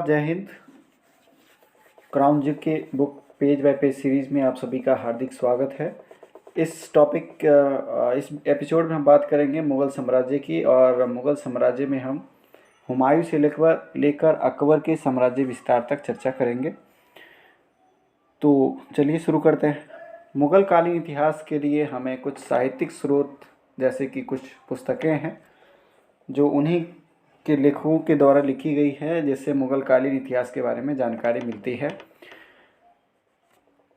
नमस्कार, जय हिंद। क्राउन जुग के book page bye page series में आप सभी का हार्दिक स्वागत है। इस एपिसोड में हम बात करेंगे मुग़ल साम्राज्य की, और मुग़ल साम्राज्य में हम हुमायूं से लेकर अकबर के साम्राज्य विस्तार तक चर्चा करेंगे। तो चलिए शुरू करते हैं। मुग़ल कालीन इतिहास के लिए हमें कुछ साहित्यिक स्रोत जैसे कि कुछ पुस्तकें हैं जो उन्हीं के लेखकों के द्वारा लिखी गई है, जिससे मुग़ल कालीन इतिहास के बारे में जानकारी मिलती है।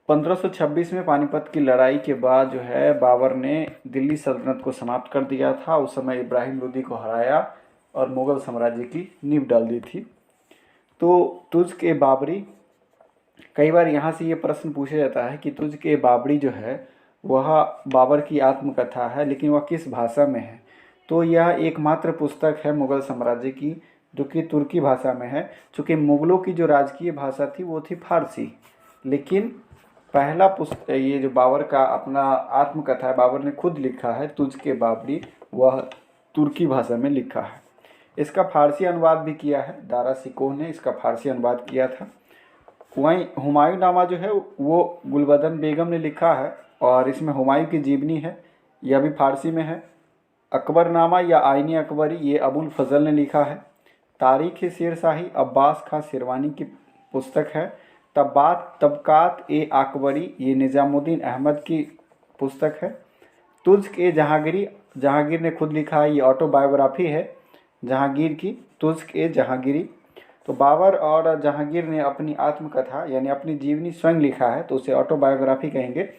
1526 में पानीपत की लड़ाई के बाद जो है बाबर ने दिल्ली सल्तनत को समाप्त कर दिया था। उस समय इब्राहिम लोदी को हराया और मुग़ल साम्राज्य की नींव डाल दी थी। तो तुज़्क ए बाबरी, कई बार यहाँ से ये प्रश्न पूछा जाता है कि तुज़्क ए बाबरी जो है वह बाबर की आत्मकथा है, लेकिन वह किस भाषा में है। तो यह एकमात्र पुस्तक है मुग़ल साम्राज्य की जो कि तुर्की भाषा में है। चूँकि मुग़लों की जो राजकीय भाषा थी वो थी फारसी, लेकिन पहला पुस्तक ये जो बाबर का अपना आत्मकथा है, बाबर ने खुद लिखा है तुज़्क ए बाबरी, वह तुर्की भाषा में लिखा है। इसका फारसी अनुवाद भी किया है, दारा शिकोह ने इसका फारसी अनुवाद किया था। वहीं हुमायूं नामा जो है वो गुलबदन बेगम ने लिखा है, और इसमें हुमायूं की जीवनी है, यह भी फारसी में है। अकबरनामा या आईनी अकबरी ये अबुल फजल ने लिखा है। तारीख़ शेरशाही अब्बास खां शेरवानी की पुस्तक है। तबकात ए अकबरी ये निज़ामुद्दीन अहमद की पुस्तक है। तुज़्क ए जहांगीरी, जहांगीर ने खुद लिखा है, ये ऑटोबायोग्राफी है जहांगीर की, तुज़्क ए जहांगीरी। तो बाबर और जहांगीर ने अपनी आत्मकथा यानी अपनी जीवनी स्वयं लिखा है, तो उसे ऑटोबायोग्राफी कहेंगे।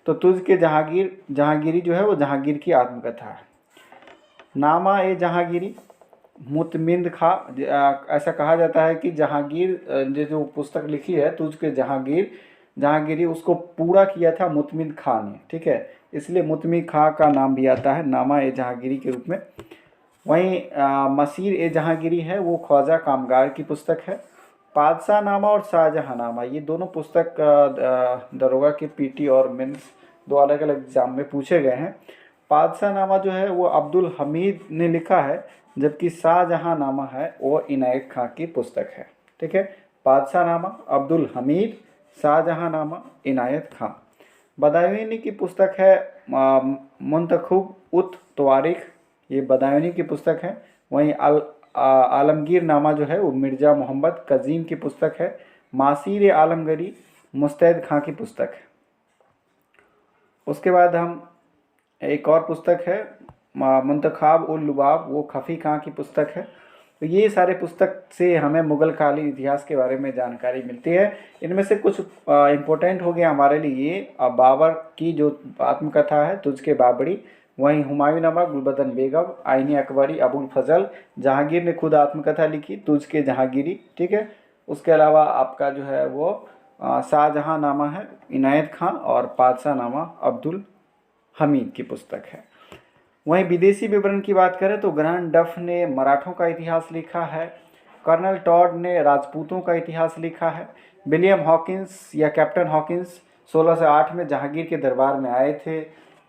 तो तुज़्क ए जहांगीरी जो है वो जहांगीर की आत्मकथा है। नामा ए जहांगीरी मुतमिंद खां, ऐसा कहा जाता है कि जहांगीर जो पुस्तक लिखी है तुझ के जहांगीरी उसको पूरा किया था मुतमिंद खां ने, ठीक है, इसलिए मुतमिंद खां का नाम भी आता है नामा ए जहांगीरी के रूप में। वहीं मसीर ए जहांगीरी है वो ख्वाजा कामगार की पुस्तक है। पादशाह नामा और शाहजहां नामा ये दोनों पुस्तक दरोगा के पीटी और मेंस दो अलग अलग एग्जाम में पूछे गए हैं। पादशाह नामा जो है वो अब्दुल हमीद ने लिखा है, जबकि शाहजहां नामा है वो इनायत खां की पुस्तक है, ठीक है। पादशाह नामा अब्दुल हमीद, शाहजहां नामा इनायत खां। बदायूनी की पुस्तक है मुंतखब उत तवारीख, ये बदायूनी की पुस्तक है। वहीं आलमगीर नामा जो है वो मिर्ज़ा मोहम्मद कज़ीम की पुस्तक है। मासीर आलमगीरी मुस्तैद खां की पुस्तक है। उसके बाद हम एक और पुस्तक है मुंतखाब उल लुबाब, वो खफ़ी खां की पुस्तक है। तो ये सारे पुस्तक से हमें मुग़ल कालीन इतिहास के बारे में जानकारी मिलती है। इनमें से कुछ इम्पोर्टेंट हो गया हमारे लिए बाबर की जो आत्मकथा है तुझके बाबरी, वहीं हुमायूं नामा गुलबदन बेगम, आईनी अकबरी अबुल फजल, जहांगीर ने खुद आत्मकथा लिखी तुझके जहांगीरी, ठीक है। उसके अलावा आपका जो है वो शाहजहां नामा है इनायत खां, और पादशाह नामा अब्दुल हमीद की पुस्तक है। वहीं विदेशी विवरण की बात करें तो ग्रैंड डफ ने मराठों का इतिहास लिखा है। कर्नल टॉड ने राजपूतों का इतिहास लिखा है। विलियम हॉकिंस या कैप्टन हॉकिंस 1608 में जहांगीर के दरबार में आए थे।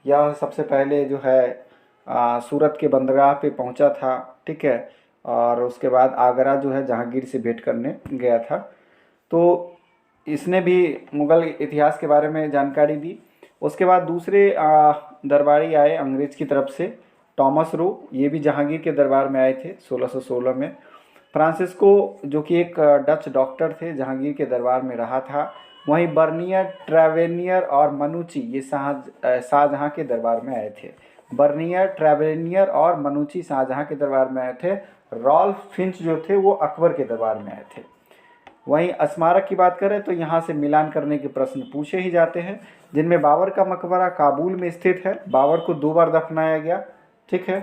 यह सबसे पहले जो है सूरत के बंदरगाह पे पहुंचा था, ठीक है, और उसके बाद आगरा जो है जहांगीर से भेंट करने गया था। तो इसने भी मुग़ल इतिहास के बारे में जानकारी दी। उसके बाद दूसरे दरबारी आए अंग्रेज की तरफ से, टॉमस रो, ये भी जहांगीर के दरबार में आए थे 1616 में। फ्रांसिस्को जो कि एक डच डॉक्टर थे, जहांगीर के दरबार में रहा था। वहीं बर्नियर, ट्रैवेनियर और मनुची ये शाहजहां के दरबार में आए थे। बर्नियर, ट्रैवेनियर और मनुची शाहजहां के दरबार में आए थे। रॉल्फ फिंच जो थे वो अकबर के दरबार में आए थे। वहीं स्मारक की बात करें तो यहाँ से मिलान करने के प्रश्न पूछे ही जाते हैं, जिनमें बाबर का मकबरा काबुल में स्थित है। बाबर को 2 बार दफनाया गया, ठीक है।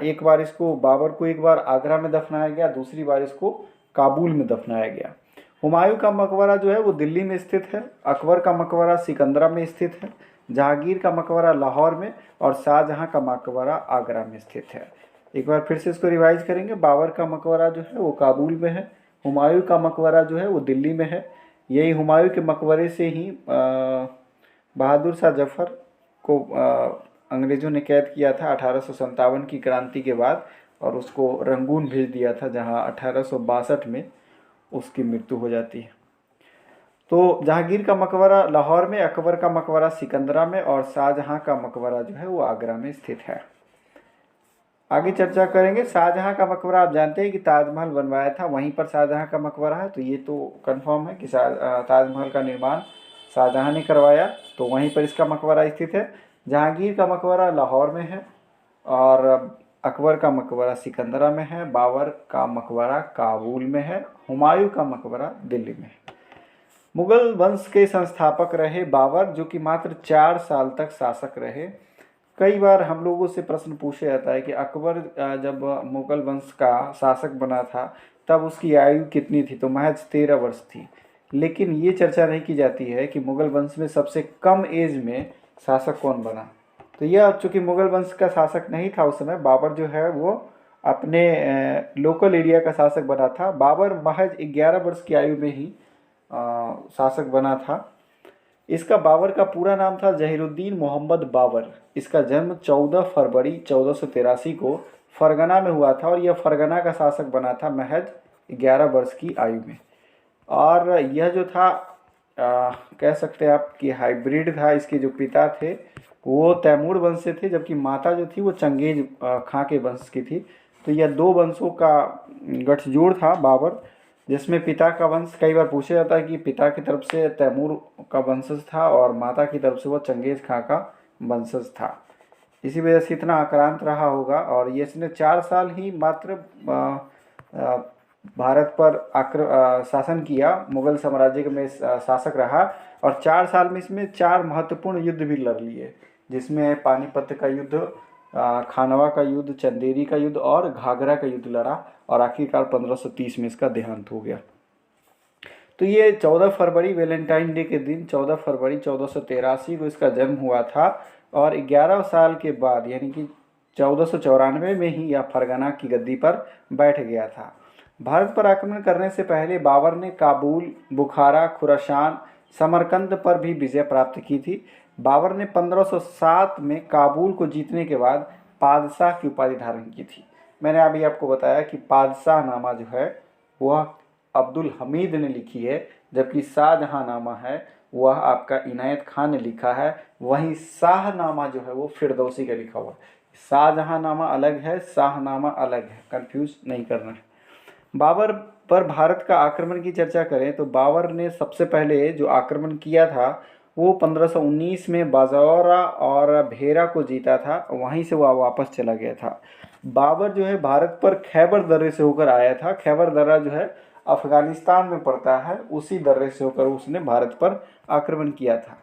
एक बार इसको बाबर को एक बार आगरा में दफनाया गया, दूसरी बार इसको काबुल में दफनाया गया। हुमायूं का मकबरा जो है वो दिल्ली में स्थित है। अकबर का मकबरा सिकंदरा में स्थित है। जहांगीर का मकबरा लाहौर में, और शाहजहां का मकबरा आगरा में स्थित है। एक बार फिर से इसको रिवाइज करेंगे। बाबर का मकबरा जो है वो काबुल में है। हुमायूं का मकबरा जो है वो दिल्ली में है। यही हुमायूं के मकबरे से ही बहादुर शाह जफर को अंग्रेज़ों ने कैद किया था 1857 की क्रांति के बाद, और उसको रंगून भेज दिया था, जहां 1862 में उसकी मृत्यु हो जाती है। तो जहांगीर का मकबरा लाहौर में, अकबर का मकबरा सिकंदरा में और शाहजहां का मकबरा जो है वो आगरा में स्थित है। आगे चर्चा करेंगे। शाहजहां का मकबरा आप जानते हैं कि ताजमहल बनवाया था, वहीं पर शाहजहां का मकबरा है, तो ये तो कंफर्म है कि ताजमहल का निर्माण शाहजहां ने करवाया, तो वहीं पर इसका मकबरा स्थित है। जहांगीर का मकबरा लाहौर में है और अकबर का मकबरा सिकंदरा में है, बाबर का मकबरा काबुल में है, हुमायूं का मकबरा दिल्ली में है। मुगल वंश के संस्थापक रहे बाबर, जो कि मात्र 4 साल तक शासक रहे। कई बार हम लोगों से प्रश्न पूछा जाता है कि अकबर जब मुगल वंश का शासक बना था तब उसकी आयु कितनी थी, तो महज 13 वर्ष थी। लेकिन ये चर्चा नहीं की जाती है कि मुगल वंश में सबसे कम एज में शासक कौन बना। तो यह चूँकि मुगल वंश का शासक नहीं था उस समय, बाबर जो है वो अपने लोकल एरिया का शासक बना था। बाबर महज 11 वर्ष की आयु में ही शासक बना था। इसका बाबर का पूरा नाम था जहीरुद्दीन मोहम्मद बाबर। इसका जन्म 14 फरवरी 1483 को फरगना में हुआ था और यह फरगना का शासक बना था महज 11 वर्ष की आयु में। और यह जो था कह सकते हैं आप कि हाइब्रिड था। इसके जो पिता थे वो तैमूर वंश से थे, जबकि माता जो थी वो चंगेज खां के वंश की थी। तो यह 2 वंशों का गठजोड़ था बाबर, जिसमें पिता का वंश कई बार पूछा जाता है कि पिता की तरफ से तैमूर का वंशज था और माता की तरफ से वो चंगेज खां का वंशज था। इसी वजह से इतना आक्रांत रहा होगा। और ये इसने 4 साल ही मात्र भारत पर शासन किया, मुगल साम्राज्य में शासक रहा और 4 साल में इसमें 4 महत्वपूर्ण युद्ध भी लड़ लिए, जिसमें पानीपत का युद्ध, खानवा का युद्ध, चंदेरी का युद्ध और घाघरा का युद्ध लड़ा और आखिरकार 1530 में इसका देहांत हो गया। तो ये 14 फरवरी वैलेंटाइन डे के दिन 14 फरवरी 1483 को इसका जन्म हुआ था और 11 साल के बाद यानी कि 1494 में ही यह फरगना की गद्दी पर बैठ गया था। भारत पर आक्रमण करने से पहले बाबर ने काबुल, बुखारा, खुरासान, समरकंद पर भी विजय प्राप्त की थी। बाबर ने 1507 में काबुल को जीतने के बाद पादशाह की उपाधि धारण की थी। मैंने अभी आपको बताया कि पादशाह नामा जो है वह अब्दुल हमीद ने लिखी है, जबकि शाहजहांनामा है वह आपका इनायत खान ने लिखा है। वहीं शाहनामा जो है वो फिरदौसी का लिखा हुआ है। शाहजहांनामा अलग है, शाहनामा अलग है, कंफ्यूज नहीं करना है। बाबर पर भारत का आक्रमण की चर्चा करें तो बाबर ने सबसे पहले जो आक्रमण किया था वो 1519 में बाजौरा और भेरा को जीता था, वहीं से वह वापस चला गया था। बाबर जो है भारत पर खैबर दर्रे से होकर आया था। खैबर दर्रा जो है अफगानिस्तान में पड़ता है, उसी दर्रे से होकर उसने भारत पर आक्रमण किया था।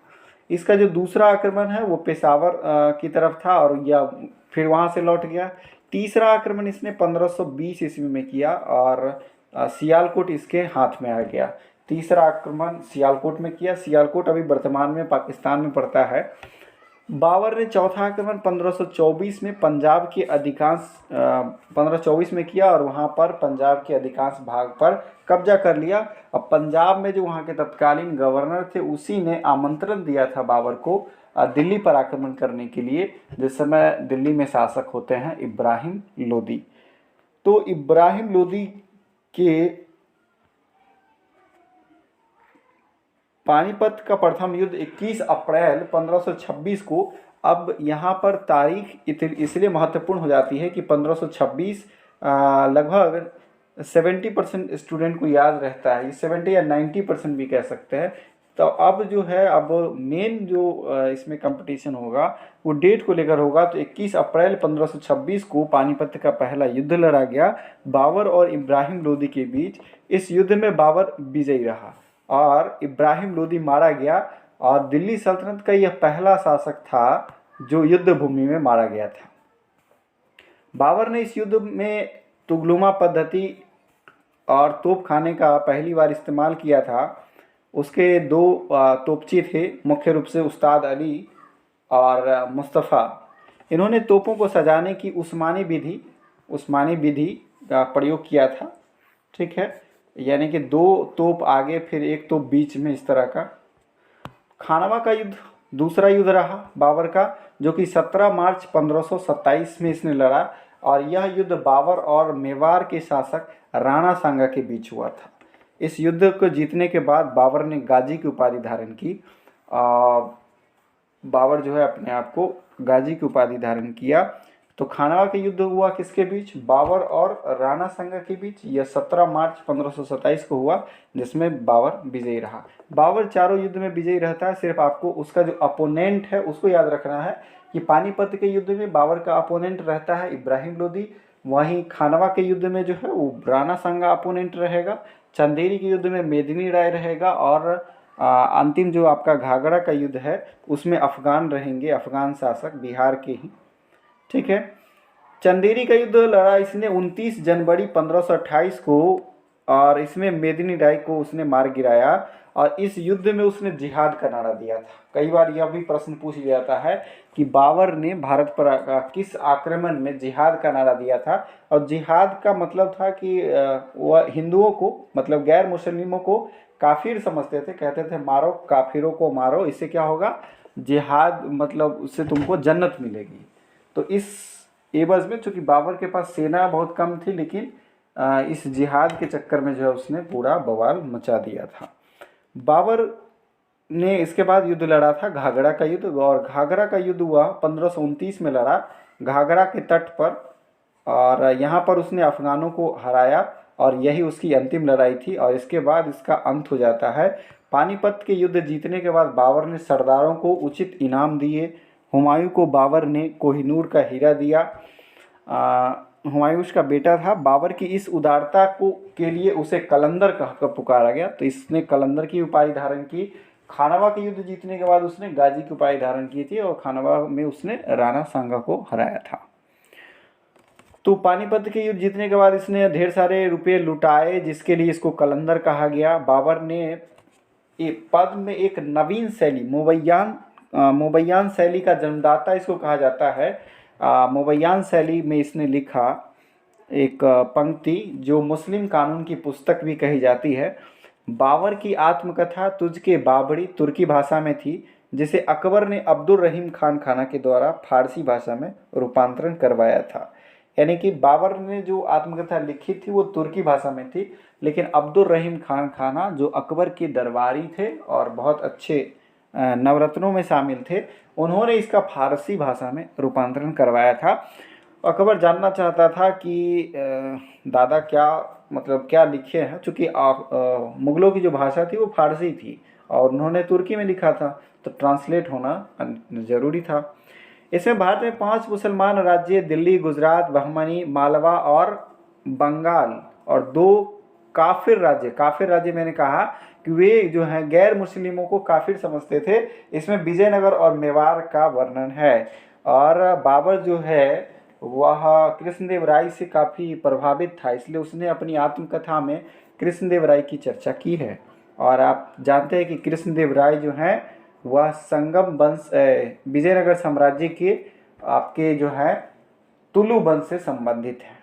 इसका जो दूसरा आक्रमण है वो पेशावर की तरफ था और यह फिर वहाँ से लौट गया। तीसरा आक्रमण इसने 1520 ईस्वी में किया और सियालकोट इसके हाथ में आ गया। तीसरा आक्रमण सियालकोट में किया। सियालकोट अभी वर्तमान में पाकिस्तान में पड़ता है। बाबर ने चौथा आक्रमण 1524 में पंजाब के अधिकांश 1524 में किया और वहाँ पर पंजाब के अधिकांश भाग पर कब्जा कर लिया। अब पंजाब में जो वहाँ के तत्कालीन गवर्नर थे उसी ने आमंत्रण दिया था बाबर को दिल्ली पर आक्रमण करने के लिए, जिस समय दिल्ली में शासक होते हैं इब्राहिम लोदी। तो इब्राहिम लोदी के पानीपत का प्रथम युद्ध 21 अप्रैल 1526 को, अब यहाँ पर तारीख इसलिए महत्वपूर्ण हो जाती है कि 1526 लगभग 70% स्टूडेंट को याद रहता है, 70 या 90% भी कह सकते हैं। तो अब जो है अब मेन जो इसमें कंपटीशन होगा वो डेट को लेकर होगा। तो 21 अप्रैल 1526 को पानीपत का पहला युद्ध लड़ा गया बाबर और इब्राहिम लोदी के बीच। इस युद्ध में बाबर विजयी रहा और इब्राहिम लोदी मारा गया और दिल्ली सल्तनत का यह पहला शासक था जो युद्ध भूमि में मारा गया था। बाबर ने इस युद्ध में तुगलुमा पद्धति और तोपखाने का पहली बार इस्तेमाल किया था। उसके 2 तोपची थे, मुख्य रूप से उस्ताद अली और मुस्तफ़ा। इन्होंने तोपों को सजाने की उस्मानी विधि का प्रयोग किया था। ठीक है, यानी कि 2 तोप आगे फिर 1 तोप बीच में, इस तरह का। खानवा का युद्ध दूसरा युद्ध रहा बाबर का, जो कि 17 मार्च 1527 में इसने लड़ा और यह युद्ध बाबर और मेवाड़ के शासक राणा सांगा के बीच हुआ था। इस युद्ध को जीतने के बाद बाबर ने गाजी की उपाधि धारण की। आ, बाबर जो है अपने आप को गाजी की उपाधि धारण किया। तो खानवा का युद्ध हुआ किसके बीच? बाबर और राणा सांगा के बीच। यह 17 मार्च 1527 को हुआ, जिसमें बाबर विजयी रहा। बाबर चारों युद्ध में विजयी रहता है, सिर्फ आपको उसका जो अपोनेंट है उसको याद रखना है कि पानीपत के युद्ध में बाबर का अपोनेंट रहता है इब्राहिम लोदी, वहीं खानवा के युद्ध में जो है वो राणा सांगा अपोनेंट रहेगा, चंदेरी के युद्ध में मेदिनी राय रहेगा, और अंतिम जो आपका घाघरा का युद्ध है उसमें अफगान रहेंगे, अफगान शासक बिहार के ही। ठीक है। चंदेरी का युद्ध लड़ा इसने 29 जनवरी 1528 को, और इसमें मेदिनी राय को उसने मार गिराया, और इस युद्ध में उसने जिहाद का नारा दिया था। कई बार यह भी प्रश्न पूछ लिया जाता है कि बाबर ने भारत पर किस आक्रमण में जिहाद का नारा दिया था। और जिहाद का मतलब था कि वह हिंदुओं को, मतलब गैर मुस्लिमों को काफिर समझते थे, कहते थे मारो काफिरों को मारो, इससे क्या होगा? जिहाद, मतलब उससे तुमको जन्नत मिलेगी। तो इस एवज में, चूंकि बाबर के पास सेना बहुत कम थी, लेकिन इस जिहाद के चक्कर में जो है उसने पूरा बवाल मचा दिया था। बाबर ने इसके बाद युद्ध लड़ा था घाघरा का युद्ध, और घाघरा का युद्ध हुआ 1529 में लड़ा घाघरा के तट पर, और यहाँ पर उसने अफगानों को हराया, और यही उसकी अंतिम लड़ाई थी। और इसके बाद इसका अंत हो जाता है। पानीपत के युद्ध जीतने के बाद बाबर ने सरदारों को उचित इनाम दिए। हुमायूं को बाबर ने कोहिनूर का हीरा दिया। हुमायूं उसका बेटा था। बाबर की इस उदारता को के लिए उसे कलंदर कहकर पुकारा गया, तो इसने कलंदर की उपाधि धारण की। खानवा के युद्ध जीतने के बाद उसने गाजी की उपाधि धारण की थी, और खानवा में उसने राणा सांगा को हराया था। तो पानीपत के युद्ध जीतने के बाद इसने ढेर सारे रुपये लुटाए, जिसके लिए इसको कलंदर कहा गया। बाबर ने एक पद में एक नवीन शैली, मोबैयान शैली का जन्मदाता इसको कहा जाता है। मोबैयान शैली में इसने लिखा एक पंक्ति जो मुस्लिम कानून की पुस्तक भी कही जाती है। बाबर की आत्मकथा तुझके बाबरी तुर्की भाषा में थी, जिसे अकबर ने अब्दुल रहीम खान खाना के द्वारा फारसी भाषा में रूपांतरण करवाया था। यानी कि बाबर ने जो आत्मकथा लिखी थी वो तुर्की भाषा में थी, लेकिन अब्दुल रहीम खान खाना जो अकबर के दरबारी थे और बहुत अच्छे नवरत्नों में शामिल थे, उन्होंने इसका फारसी भाषा में रूपांतरण करवाया था। अकबर जानना चाहता था कि दादा क्या लिखे हैं, चूँकि मुग़लों की जो भाषा थी वो फारसी थी और उन्होंने तुर्की में लिखा था, तो ट्रांसलेट होना ज़रूरी था। इसमें भारत में 5 मुसलमान राज्य दिल्ली, गुजरात, बहमनी, मालवा और बंगाल, और 2 काफिर राज्य मैंने कहा कि वे जो हैं गैर मुस्लिमों को काफिर समझते थे। इसमें विजयनगर और मेवाड़ का वर्णन है। और बाबर जो है वह कृष्णदेव राय से काफ़ी प्रभावित था, इसलिए उसने अपनी आत्मकथा में कृष्णदेव राय की चर्चा की है। और आप जानते हैं कि कृष्णदेव राय जो हैं वह संगम वंश, विजयनगर साम्राज्य के आपके जो है तुलु वंश से संबंधित है।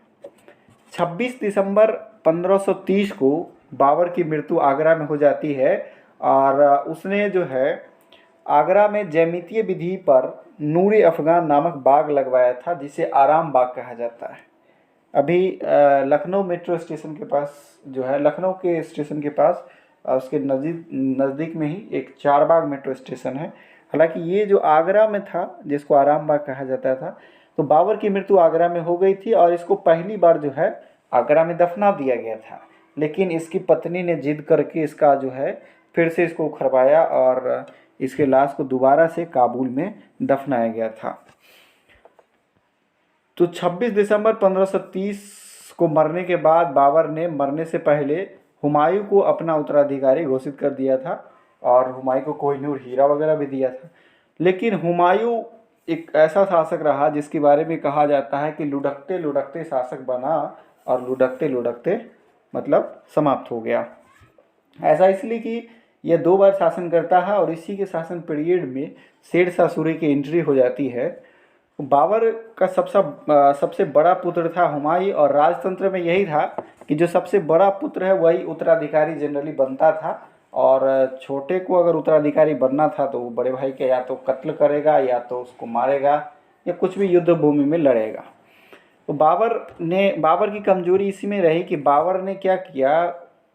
26 दिसंबर 1530 को बाबर की मृत्यु आगरा में हो जाती है, और उसने जो है आगरा में जैमितीय विधि पर नूर अफगान नामक बाग लगवाया था, जिसे आराम बाग कहा जाता है। अभी लखनऊ मेट्रो स्टेशन के पास जो है, लखनऊ के स्टेशन के पास उसके नज़दीक में ही एक चारबाग मेट्रो स्टेशन है। हालांकि ये जो आगरा में था जिसको आराम बाग कहा जाता था, तो बाबर की मृत्यु आगरा में हो गई थी और इसको पहली बार जो है आगरा में दफना दिया गया था। लेकिन इसकी पत्नी ने जिद करके इसका जो है फिर से इसको उखड़वाया और इसके लाश को दोबारा से काबुल में दफनाया गया था। तो 26 दिसंबर 1530 को मरने के बाद बाबर ने मरने से पहले हुमायूं को अपना उत्तराधिकारी घोषित कर दिया था, और हुमायूं को कोहिनूर हीरा वगैरह भी दिया था। लेकिन हुमायूं एक ऐसा शासक रहा जिसके बारे में कहा जाता है कि लुढ़कते लुढ़कते शासक बना, और लुढ़कते लुढ़कते मतलब समाप्त हो गया। ऐसा इसलिए कि यह 2 बार शासन करता है, और इसी के शासन पीरियड में शेरशाह सूरी की एंट्री हो जाती है। बाबर का सबसे बड़ा पुत्र था हुमायूं, और राजतंत्र में यही था कि जो सबसे बड़ा पुत्र है वही उत्तराधिकारी जनरली बनता था, और छोटे को अगर उत्तराधिकारी बनना था तो वो बड़े भाई के या तो कत्ल करेगा या तो उसको मारेगा या कुछ भी युद्ध भूमि में लड़ेगा। तो बाबर की कमजोरी इसी में रही कि बाबर ने क्या किया,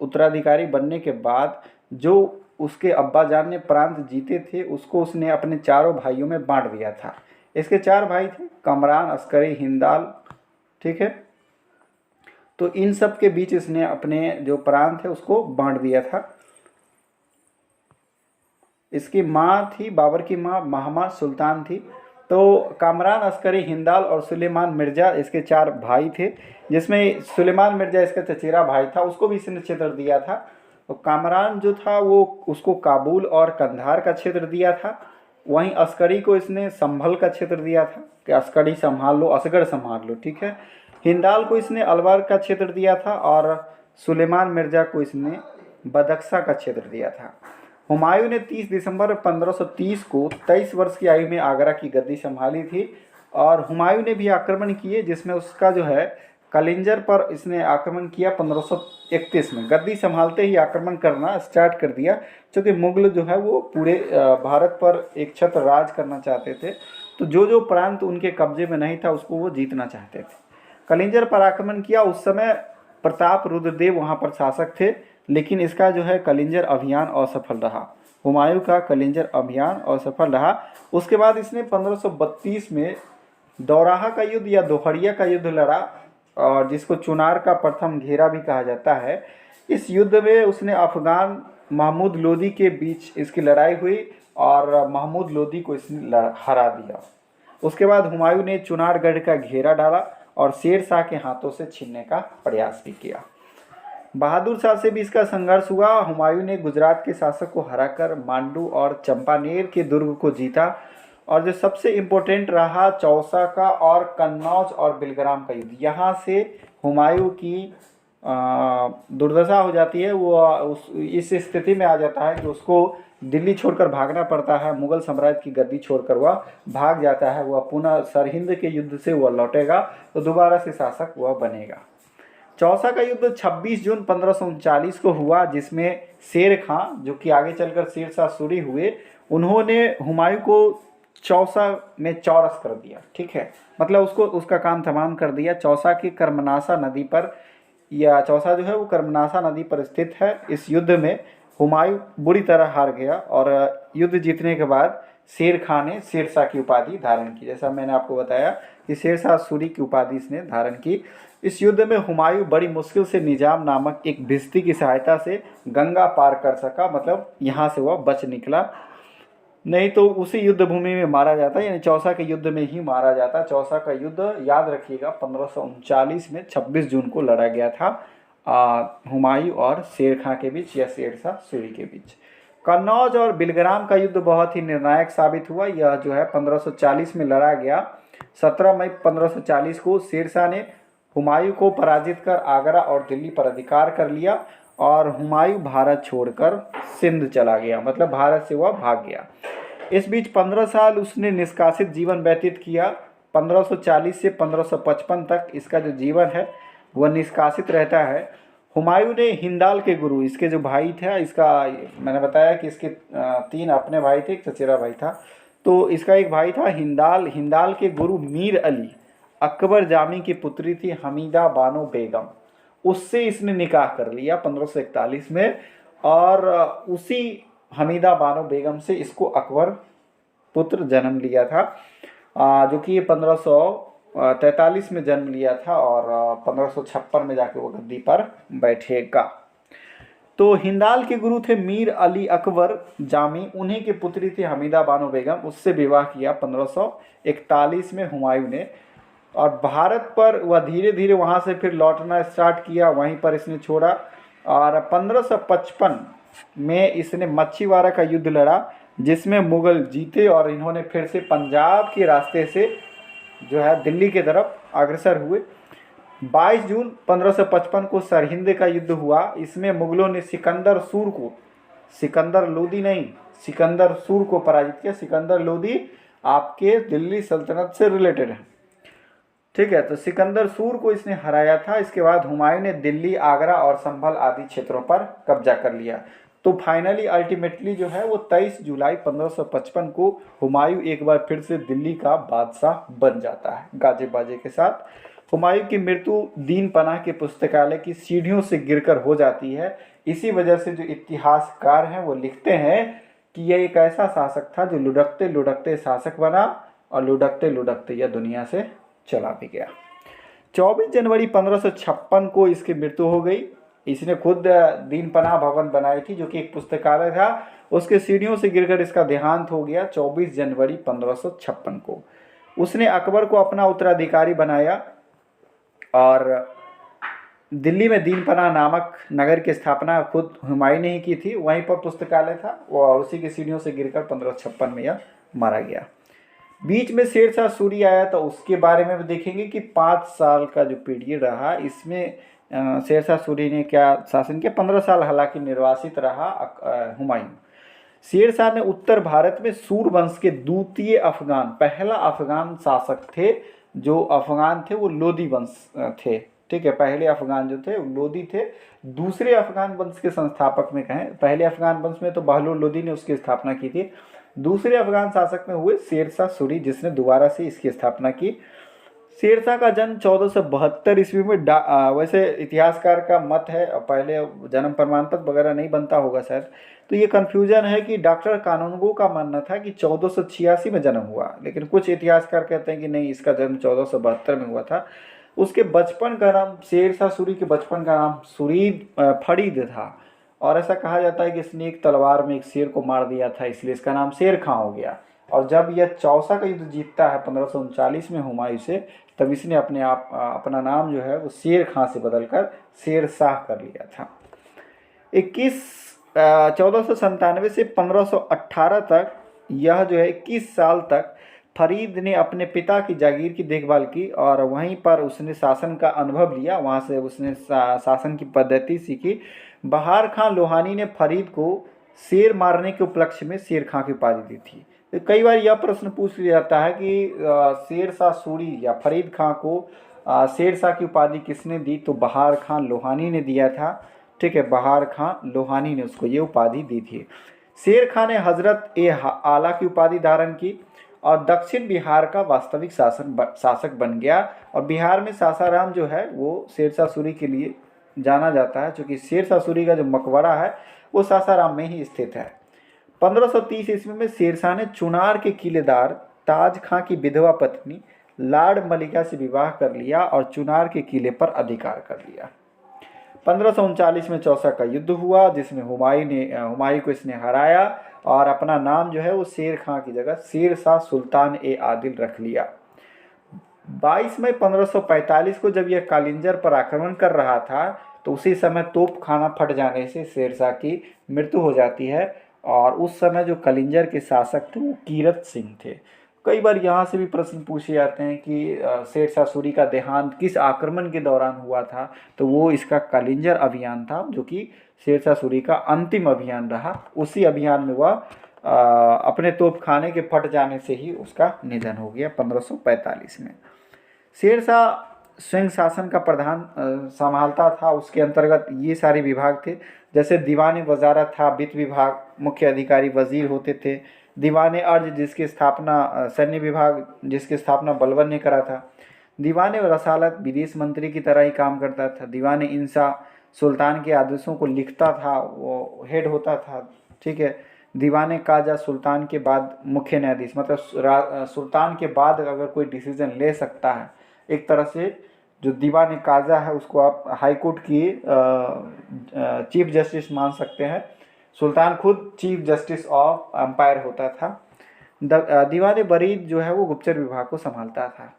उत्तराधिकारी बनने के बाद जो उसके अब्बा जान ने प्रांत जीते थे उसको उसने अपने चारों भाइयों में बांट दिया था। इसके 4 भाई थे, कमरान, अस्करी, हिंदाल, ठीक है। तो इन सब के बीच इसने अपने जो प्रांत है उसको बांट दिया था। इसकी माँ थी, बाबर की माँ महमा सुल्तान थी। तो कामरान, अस्करी, हिंदाल और सुलेमान मिर्ज़ा इसके 4 भाई थे, जिसमें सुलेमान मिर्ज़ा इसका चचेरा भाई था, उसको भी इसने क्षेत्र दिया था। तो कामरान जो था वो उसको काबुल और कंधार का क्षेत्र दिया था। वहीं अस्करी को इसने संभल का क्षेत्र दिया था कि अस्करी संभाल लो, असगढ़ संभाल लो, ठीक है। हिंदाल को इसने अलवर का क्षेत्र दिया था और सुलेमान मिर्ज़ा को इसने बदख्शा का क्षेत्र दिया था। हुमायूं ने 30 दिसंबर 1530 को 23 वर्ष की आयु में आगरा की गद्दी संभाली थी और हुमायूं ने भी आक्रमण किए, जिसमें उसका जो है कलिंजर पर इसने आक्रमण किया 1531 में। गद्दी संभालते ही आक्रमण करना स्टार्ट कर दिया, क्योंकि मुगल जो है वो पूरे भारत पर एक छत्र राज करना चाहते थे। तो जो जो प्रांत उनके कब्जे में नहीं था उसको वो जीतना चाहते थे। कलिंजर पर आक्रमण किया। उस समय प्रताप रुद्रदेव वहाँ पर शासक थे, लेकिन इसका जो है कलिंजर अभियान असफल रहा। हुमायूं का कलिंजर अभियान असफल रहा। उसके बाद इसने 1532 में दौराहा का युद्ध या दोहरिया का युद्ध लड़ा, और जिसको चुनार का प्रथम घेरा भी कहा जाता है। इस युद्ध में उसने अफगान महमूद लोदी के बीच इसकी लड़ाई हुई और महमूद लोदी को इसने हरा दिया। उसके बाद हुमायूं ने चुनारगढ़ का घेरा डाला और शेर शाह के हाथों से छीनने का प्रयास भी किया। बहादुर शाह से भी इसका संघर्ष हुआ। हुमायूं ने गुजरात के शासक को हराकर मांडू और चंपानेर के दुर्ग को जीता, और जो सबसे इम्पोर्टेंट रहा चौसा का और कन्नौज और बिलग्राम का युद्ध। यहाँ से हुमायूं की दुर्दशा हो जाती है। वो इस स्थिति में आ जाता है कि उसको दिल्ली छोड़कर भागना पड़ता है। मुगल साम्राज्य की गद्दी छोड़कर वह भाग जाता है। वह पुनः सरहिंद के युद्ध से वह लौटेगा तो दोबारा से शासक वह बनेगा। चौसा का युद्ध 26 जून 1539 को हुआ, जिसमें शेर खां, जो कि आगे चलकर शेर शाह सूरी हुए, उन्होंने हुमायूं को चौसा में चौरस कर दिया, ठीक है। मतलब उसको उसका काम तमाम कर दिया। चौसा की कर्मनासा नदी पर, या चौसा जो है वो कर्मनासा नदी पर स्थित है। इस युद्ध में हुमायूं बुरी तरह हार गया और युद्ध जीतने के बाद शेर खां ने शेरशाह की उपाधि धारण की। जैसा मैंने आपको बताया कि शेरशाह सूरी की उपाधि इसने धारण की। इस युद्ध में हुमायूं बड़ी मुश्किल से निजाम नामक एक भिश्ती की सहायता से गंगा पार कर सका, मतलब यहाँ से वह बच निकला, नहीं तो उसी युद्ध भूमि में मारा जाता, यानी चौसा के युद्ध में ही मारा जाता। चौसा का युद्ध याद रखिएगा 1539 में 26 जून को लड़ा गया था हुमायूं और शेर खां के बीच या शेरशाह सूरी के बीच। कन्नौज और बिलग्राम का युद्ध बहुत ही निर्णायक साबित हुआ। यह जो है 1540 में लड़ा गया। 17 मई 1540 को शेरशाह ने हुमायूं को पराजित कर आगरा और दिल्ली पर अधिकार कर लिया और हुमायूं भारत छोड़कर सिंध चला गया, मतलब भारत से वह भाग गया। इस बीच 15 साल उसने निष्कासित जीवन व्यतीत किया। 1540 से 1555 तक इसका जो जीवन है वह निष्कासित रहता है। हुमायूं ने हिंदाल के गुरु, इसके जो भाई थे, इसका मैंने बताया कि इसके 3 अपने भाई थे, एक चचेरा भाई था, तो इसका एक भाई था हिंदाल। हिंदाल के गुरु मीर अली अकबर जामी की पुत्री थी हमीदा बानो बेगम, उससे इसने निकाह कर लिया 1541 में, और उसी हमीदा बानो बेगम से इसको अकबर पुत्र जन्म लिया था, जो कि 1543 में जन्म लिया था और 1556 में जाके वो गद्दी पर बैठेगा। तो हिंदाल के गुरु थे मीर अली अकबर जामी, उन्हीं की पुत्री थी हमीदा बानो बेगम, उससे विवाह किया 1541 में हुमायूं ने। और भारत पर वह धीरे धीरे वहाँ से फिर लौटना स्टार्ट किया, वहीं पर इसने छोड़ा। और 1555 में इसने मच्छीवाड़ा का युद्ध लड़ा, जिसमें मुगल जीते और इन्होंने फिर से पंजाब के रास्ते से जो है दिल्ली की तरफ अग्रसर हुए। 22 जून 1555 को सरहिंद का युद्ध हुआ। इसमें मुगलों ने सिकंदर सूर को, सिकंदर लोदी नहीं, सिकंदर सूर को पराजित किया। सिकंदर लोदी आपके दिल्ली सल्तनत से रिलेटेड है, ठीक है। तो सिकंदर सूर को इसने हराया था। इसके बाद हुमायूं ने दिल्ली, आगरा और संभल आदि क्षेत्रों पर कब्जा कर लिया। तो फाइनली अल्टीमेटली जो है वो 23 जुलाई 1555 को हुमायूं एक बार फिर से दिल्ली का बादशाह बन जाता है गाजे बाजे के साथ। हुमायूं की मृत्यु दीन पनाह के पुस्तकालय की सीढ़ियों से गिरकर हो जाती है। इसी वजह से जो इतिहासकार हैं वो लिखते हैं कि यह एक ऐसा शासक था जो लुढ़कते लुढ़कते शासक बना और लुढ़कते लुढ़कते यह दुनिया से चला भी गया। 24 जनवरी 1556 को इसकी मृत्यु हो गई। इसने खुद दीन पनाह भवन बनाई थी जो कि एक पुस्तकालय था, उसके सीढ़ियों से गिरकर इसका देहांत हो गया 24 जनवरी 1556 को। उसने अकबर को अपना उत्तराधिकारी बनाया और दिल्ली में दीन पनाह नामक नगर की स्थापना खुद हुमायूं ने ही की थी। वहीं पर पुस्तकालय था और उसी की सीढ़ियों से गिरकर 1556 में यह मारा गया। बीच में शेरशाह सूरी आया तो उसके बारे में भी देखेंगे कि 5 साल का जो पीरियड रहा इसमें शेरशाह सूरी ने क्या शासन किया। 15 साल हालांकि निर्वासित रहा हुमायूं। शेरशाह ने उत्तर भारत में सूर वंश के द्वितीय पहला अफगान शासक थे। जो अफगान थे वो लोदी वंश थे, ठीक है। पहले अफगान जो थे वो लोदी थे। दूसरे अफगान वंश के संस्थापक में कहें, पहले अफगान वंश में तो बहलोल लोदी ने उसकी स्थापना की थी। दूसरे अफगान शासक में हुए शेरशाह सूरी, जिसने दोबारा से इसकी स्थापना की। शेरशाह का जन्म 1472 ईस्वी में वैसे इतिहासकार का मत है, पहले जन्म प्रमाण पत्र वगैरह नहीं बनता होगा शायद, तो ये कन्फ्यूजन है कि डॉक्टर कानूनगो का मानना था कि 1486 में जन्म हुआ, लेकिन कुछ इतिहासकार कहते हैं कि नहीं, इसका जन्म 1472 में हुआ था। उसके बचपन का नाम, शेरशाह सूरी के बचपन का नाम फरीद था और ऐसा कहा जाता है कि इसने एक तलवार में एक शेर को मार दिया था, इसलिए इसका नाम शेर खां हो गया। और जब यह चौसा का युद्ध जीतता है 1539 में हुमायूं से, तब इसने अपना नाम जो है वो शेर खां से बदलकर शेर शाह कर लिया था। 1497 से 1518 तक यह जो है 21 साल तक फरीद ने अपने पिता की जागीर की देखभाल की और वहीं पर उसने शासन का अनुभव लिया, वहाँ से उसने शासन की पद्धति सीखी। बहार खां लोहानी ने फरीद को शेर मारने के उपलक्ष्य में शेर खां की उपाधि दी थी। तो कई बार यह प्रश्न पूछ लिया जाता है कि शेरशाह सूरी या फरीद खां को शेरशाह की उपाधि किसने दी, तो बहार खां लोहानी ने दिया था, ठीक है। बहार खां लोहानी ने उसको ये उपाधि दी थी। शेर खां ने हजरत ए आला की उपाधि धारण की और दक्षिण बिहार का वास्तविक शासक बन गया। और बिहार में सासाराम जो है वो शेरशाह सूरी के लिए जाना जाता है, क्योंकि शेरशाह सूरी का जो मकबरा है वो सासाराम में ही स्थित है। 1530 ईस्वी में शेरशाह ने चुनार के किलेदार ताज खां की विधवा पत्नी लाड मलिका से विवाह कर लिया और चुनार के किले पर अधिकार कर लिया। 1539 में चौसा का युद्ध हुआ, जिसमें हुमायूं को इसने हराया और अपना नाम जो है वो शेर खां की जगह शेरशाह सुल्तान ए आदिल रख लिया। 22 मई 1545 को जब यह कालिंजर पर आक्रमण कर रहा था तो उसी समय तोप खाना फट जाने से शेरशाह की मृत्यु हो जाती है। और उस समय जो कलिंजर के शासक थे वो कीरत सिंह थे। कई बार यहाँ से भी प्रश्न पूछे जाते हैं कि शेरशाह सूरी का देहांत किस आक्रमण के दौरान हुआ था, तो वो इसका कलिंजर अभियान था जो कि शेरशाह सूरी का अंतिम अभियान रहा। उसी अभियान में वह अपने तोपखाने के फट जाने से ही उसका निधन हो गया 1545 में। शेरशाह स्वयं शासन का प्रधान संभालता था, उसके अंतर्गत ये सारे विभाग थे, जैसे दीवान वजारत था, वित्त विभाग, मुख्य अधिकारी वजीर होते थे। दीवान अर्ज जिसकी स्थापना सैन्य विभाग जिसकी स्थापना बलबन ने करा था। दीवान रसालत विदेश मंत्री की तरह ही काम करता था। दीवान इंसा सुल्तान के आदेशों को लिखता था, वो हेड होता था, ठीक है। दीवान काजा सुल्तान के बाद मुख्य न्यायाधीश, मतलब सुल्तान के बाद अगर कोई डिसीजन ले सकता है, एक तरह से जो दीवान काजा है उसको आप हाई कोर्ट की चीफ जस्टिस मान सकते हैं। सुल्तान खुद चीफ जस्टिस ऑफ एम्पायर होता था। दीवान बरीद जो है वो गुप्तचर विभाग को संभालता था।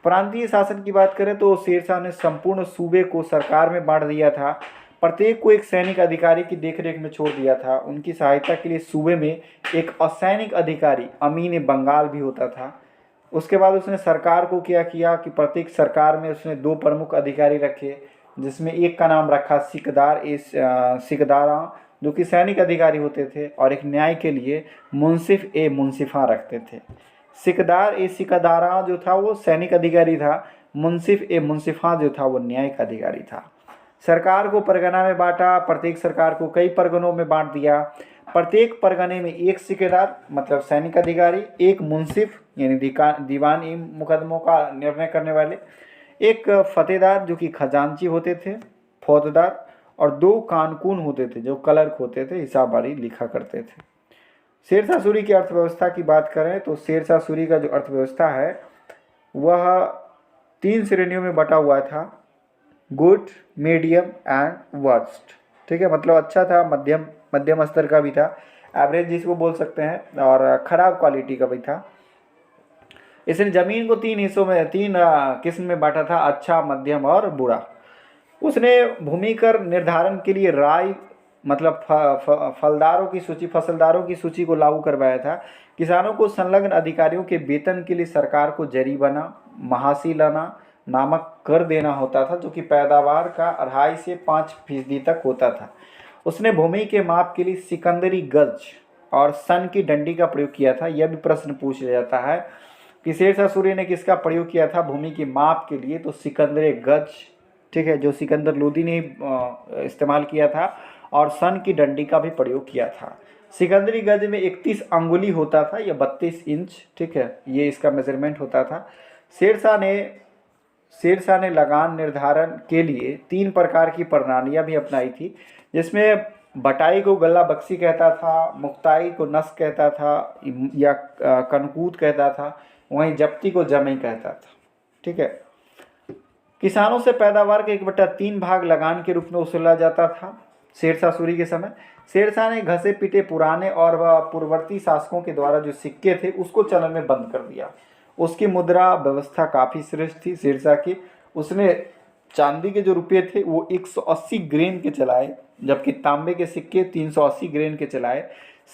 प्रांतीय शासन की बात करें तो शेरशाह ने संपूर्ण सूबे को सरकार में बांट दिया था। प्रत्येक को एक सैनिक अधिकारी की देखरेख में छोड़ दिया था। उनकी सहायता के लिए सूबे में एक असैनिक अधिकारी अमीन बंगाल भी होता था। उसके बाद उसने सरकार को क्या किया कि प्रत्येक सरकार में उसने 2 प्रमुख अधिकारी रखे, जिसमें एक का नाम रखा सिकदारा जो कि सैनिक अधिकारी होते थे, और एक न्याय के लिए मुंसिफा रखते थे। सिकदारा जो था वो सैनिक अधिकारी था, मुंसिफा जो था वो न्यायिक अधिकारी था। सरकार को परगना में बांटा, प्रत्येक सरकार को कई परगनों में बांट दिया। प्रत्येक परगने में एक सिकदार मतलब सैनिक अधिकारी, एक मुंसिफ यानी दीवान मुकदमों का निर्णय करने वाले, एक फतेहदार जो कि खजांची होते थे, फौजदार, और 2 कानकून होते थे जो क्लर्क होते थे, हिसाबबारी लिखा करते थे। शेरशाह सूरी की अर्थव्यवस्था की बात करें तो शेरशाह सूरी का जो अर्थव्यवस्था है वह 3 श्रेणियों में बटा हुआ था, गुड, मीडियम एंड वर्स्ट। ठीक है, मतलब अच्छा था, मध्यम स्तर का भी था, एवरेज जिसको बोल सकते हैं, और ख़राब क्वालिटी का भी था। इसने ज़मीन को 3 हिस्सों में, 3 किस्म में बांटा था, अच्छा, मध्यम और बुरा। उसने भूमि कर निर्धारण के लिए राय मतलब फलदारों की सूची, फसलदारों की सूची को लागू करवाया था। किसानों को संलग्न अधिकारियों के वेतन के लिए सरकार को जरीमाना, महासीलाना नामक कर देना होता था, जो कि पैदावार का 2.5 से 5% तक होता था। उसने भूमि के माप के लिए सिकंदरी गज और सन की डंडी का प्रयोग किया था। यह भी प्रश्न पूछ लिया जाता है कि शेरशाह सूरी ने किसका प्रयोग किया था भूमि के माप के लिए, तो सिकंदरी गज, ठीक है, जो सिकंदर लोदी ने इस्तेमाल किया था, और सन की डंडी का भी प्रयोग किया था। सिकंदरी गज में 31 अंगुली होता था या 32 इंच, ठीक है, ये इसका मेजरमेंट होता था। शेरशाह ने लगान निर्धारण के लिए 3 प्रकार की प्रणालियां भी अपनाई थी, जिसमें बटाई को गल्ला बक्सी कहता था, मुक्ताई को नस कहता था या कनकूत कहता था, वहीं जब्ती को जमई कहता था। ठीक है, किसानों से पैदावार के 1/3 भाग लगान के रूप में वसूला जाता था। शेरशाह सूरी के समय शेरशाह ने घसे पीटे पुराने और पूर्ववर्ती शासकों के द्वारा जो सिक्के थे उसको चलन में बंद कर दिया। उसकी मुद्रा व्यवस्था काफ़ी श्रेष्ठ थी शेरशाह की। उसने चांदी के जो रुपये थे वो 180 ग्रेन के चलाए, जबकि तांबे के सिक्के 380 ग्रेन के चलाए।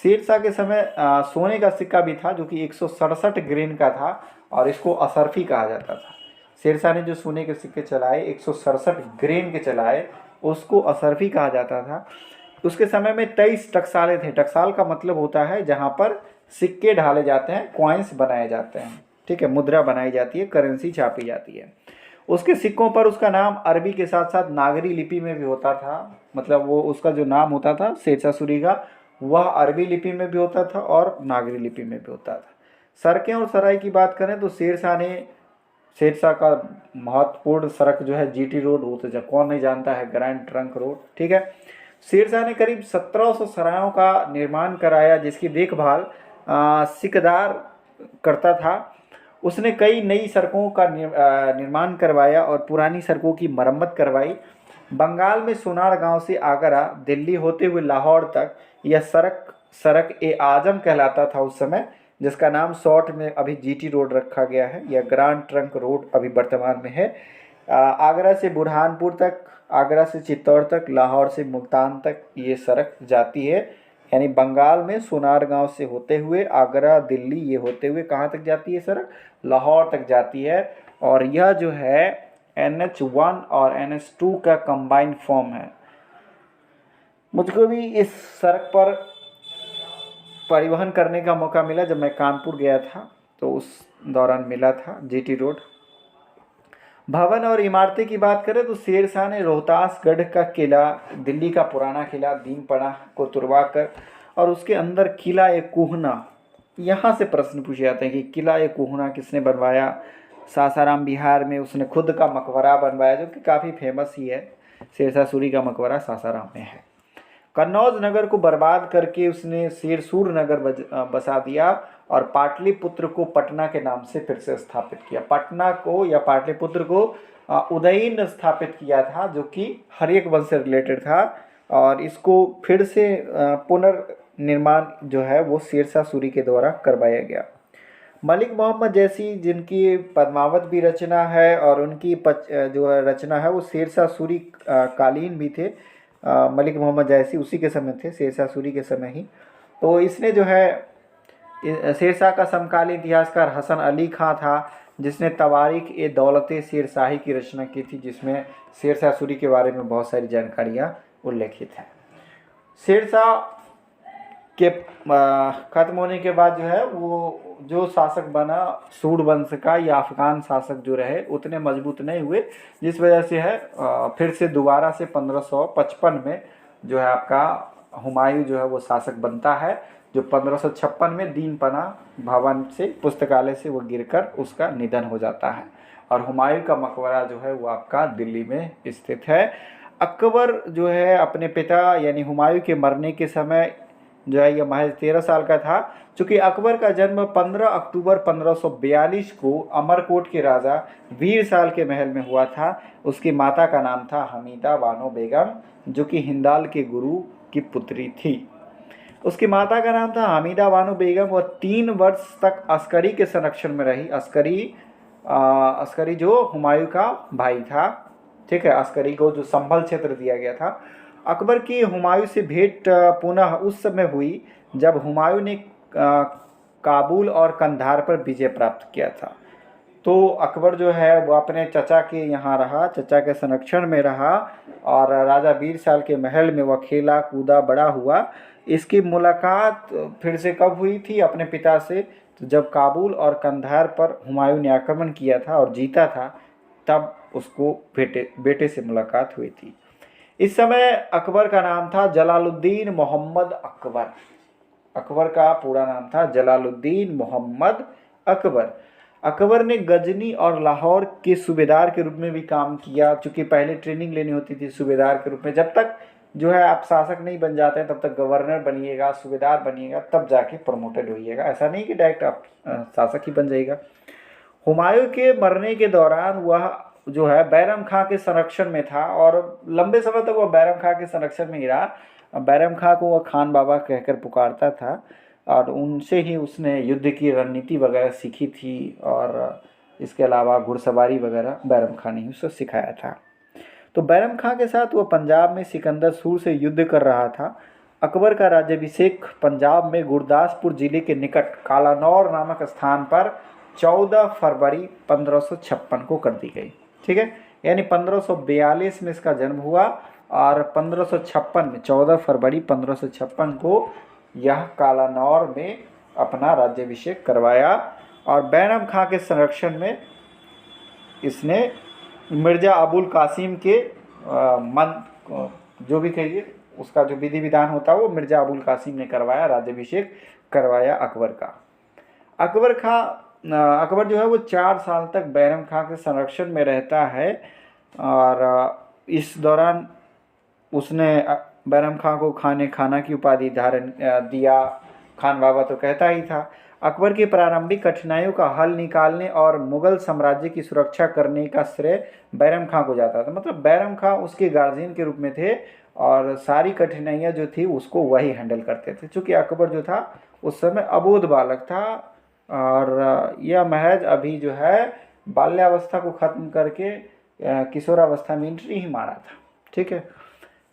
शेरशाह के समय सोने का सिक्का भी था जो कि 167 ग्रेन का था, और इसको असरफी कहा जाता था। शेरशाह ने जो सोने के सिक्के चलाए 167 ग्रेन के चलाए, उसको असरफी कहा जाता था। उसके समय में 23 टकसालें थे। टकसाल का मतलब होता है जहाँ पर सिक्के ढाले जाते हैं, कॉइन्स बनाए जाते हैं, ठीक है, मुद्रा बनाई जाती है, करेंसी छापी जाती है। उसके सिक्कों पर उसका नाम अरबी के साथ साथ नागरी लिपि में भी होता था, मतलब वो उसका जो नाम होता था शेरशाह सूरी का, वह अरबी लिपि में भी होता था और नागरी लिपि में भी होता था। सड़कें और सराय की बात करें तो शेरशाह का महत्वपूर्ण सड़क जो है जीटी रोड, वो तो कौन नहीं जानता है, ग्रैंड ट्रंक रोड। ठीक है, शेरशाह ने करीब 1700 सरायों का निर्माण कराया, जिसकी देखभाल सिकदार करता था। उसने कई नई सड़कों का निर्माण करवाया और पुरानी सड़कों की मरम्मत करवाई। बंगाल में सोनार गांव से आगरा, दिल्ली होते हुए लाहौर तक यह सड़क ए आजम कहलाता था उस समय, जिसका नाम शॉर्ट में अभी जीटी रोड रखा गया है, या ग्रांड ट्रंक रोड अभी वर्तमान में है। आगरा से बुरहानपुर तक, आगरा से चित्तौड़ तक, लाहौर से मुल्तान तक ये सड़क जाती है। यानी बंगाल में सोनार गांव से होते हुए आगरा, दिल्ली, ये होते हुए कहाँ तक जाती है सड़क, लाहौर तक जाती है। और यह जो है NH1 और NH2 का कंबाइंड फॉर्म है। मुझको भी इस सड़क पर परिवहन करने का मौका मिला जब मैं कानपुर गया था, तो उस दौरान मिला था जीटी रोड। भवन और इमारतें की बात करें तो शेरशाह ने रोहतासगढ़ का किला, दिल्ली का पुराना किला दीनपना को तुड़वाकर, और उसके अंदर किला ए कुहना, यहाँ से प्रश्न पूछे जाते हैं कि किला ए कुहना किसने बनवाया। सासाराम बिहार में उसने खुद का मकबरा बनवाया, जो कि काफ़ी फेमस ही है। शेरशाह सूरी का मकबरा सासाराम में है। कन्नौज नगर को बर्बाद करके उसने शेरसूर नगर बसा दिया और पाटलिपुत्र को पटना के नाम से फिर से स्थापित किया। पटना को या पाटलिपुत्र को उदयन स्थापित किया था, जो कि हर्यक वंश से रिलेटेड था, और इसको फिर से पुनर्निर्माण जो है वो शेरशाह सूरी के द्वारा करवाया गया। मलिक मोहम्मद जैसी, जिनकी पद्मावत भी रचना है और उनकी जो रचना है वो शेरशाह सूरी कालीन भी थे। मलिक मोहम्मद जैसी उसी के समय थे, शेरशाह सूरी के समय ही। तो इसने जो है शेरशाह का समकालीन इतिहासकार हसन अली खां था, जिसने तवारीख ए दौलत शेरशाही की रचना की थी, जिसमें शेरशाह सूरी के बारे में बहुत सारी जानकारियाँ उल्लेखित हैं। शेरशाह के खत्म होने के बाद जो है वो जो शासक बना सूर वंश का या अफगान शासक जो रहे उतने मजबूत नहीं हुए, जिस वजह से है फिर से दोबारा से 1555 में जो है आपका हुमायूं जो है वो शासक बनता है। जो 1556 में दीनपना भवन से पुस्तकालय से वो गिरकर उसका निधन हो जाता है। और हुमायूं का मकबरा जो है वो आपका दिल्ली में स्थित है। अकबर जो है अपने पिता यानी हुमायूं के मरने के समय जो है यह महज 13 साल का था। चूँकि अकबर का जन्म 15 अक्टूबर 1542 को अमरकोट के राजा वीर साल के महल में हुआ था। उसकी माता का नाम था हमीदा बानो बेगम, जो कि हिंदाल के गुरु की पुत्री थी। उसकी माता का नाम था हमीदा बानो बेगम। वह 3 वर्ष तक अस्करी के संरक्षण में रही। अस्करी जो हुमायूं का भाई था, ठीक है, अस्करी को जो संभल क्षेत्र दिया गया था। अकबर की हुमायूं से भेंट पुनः उस समय हुई जब हुमायूं ने काबुल और कंधार पर विजय प्राप्त किया था। तो अकबर जो है वो अपने चचा के यहाँ रहा, चचा के संरक्षण में रहा और राजा वीर साल के महल में वह खेला कूदा बड़ा हुआ। इसकी मुलाकात फिर से कब हुई थी अपने पिता से? तो जब काबुल और कंधार पर हुमायूं ने आक्रमण किया था और जीता था, तब उसको बेटे से मुलाकात हुई थी। इस समय अकबर का नाम था जलालुद्दीन मोहम्मद अकबर। अकबर का पूरा नाम था जलालुद्दीन मोहम्मद अकबर। अकबर ने गजनी और लाहौर के सूबेदार के रूप में भी काम किया। चूँकि पहले ट्रेनिंग लेनी होती थी सूबेदार के रूप में। जब तक जो है आप शासक नहीं बन जाते तब तक गवर्नर बनिएगा, सूबेदार बनिएगा, तब जाके प्रमोटेड होइएगा। ऐसा नहीं कि डायरेक्ट आप शासक ही बन जाइएगा। हुमायूं के मरने के दौरान वह जो है बैरम खां के संरक्षण में था और लंबे समय तक वह बैरम खां के संरक्षण में ही रहा। बैरम खां को वह खान बाबा कहकर पुकारता था और उनसे ही उसने युद्ध की रणनीति वगैरह सीखी थी और इसके अलावा घुड़सवारी वगैरह बैरम खां ने उसको सिखाया था। तो बैरम खां के साथ वह पंजाब में सिकंदर सूर से युद्ध कर रहा था। अकबर का राज्याभिषेक पंजाब में गुरदासपुर जिले के निकट कालानौर नामक स्थान पर 14 फरवरी 1556 को कर दी गई। ठीक है, यानी 1542 में इसका जन्म हुआ और 1556 में 14 फरवरी 1556 को यह कालानौर में अपना राज्याभिषेक करवाया। और बैरम खां के संरक्षण में इसने मिर्ज़ा अबुल कासिम के जो भी कहिए उसका जो विधि विधान होता है वो मिर्ज़ा अबुल कासिम ने करवाया, राज्याभिषेक करवाया अकबर का। अकबर जो है वो 4 साल तक बैरम खां के संरक्षण में रहता है और इस दौरान उसने बैरम खां को खाना की उपाधि धारण दिया। खान बाबा तो कहता ही था। अकबर की प्रारंभिक कठिनाइयों का हल निकालने और मुगल साम्राज्य की सुरक्षा करने का श्रेय बैरम खां को जाता था। मतलब बैरम खां उसके गार्जियन के रूप में थे और सारी कठिनाइयाँ जो थी उसको वही हैंडल करते थे। चूँकि अकबर जो था उस समय अबोध बालक था और यह महज अभी जो है बाल्यावस्था को ख़त्म करके किशोरावस्था में एंट्री ही मारा था। ठीक है,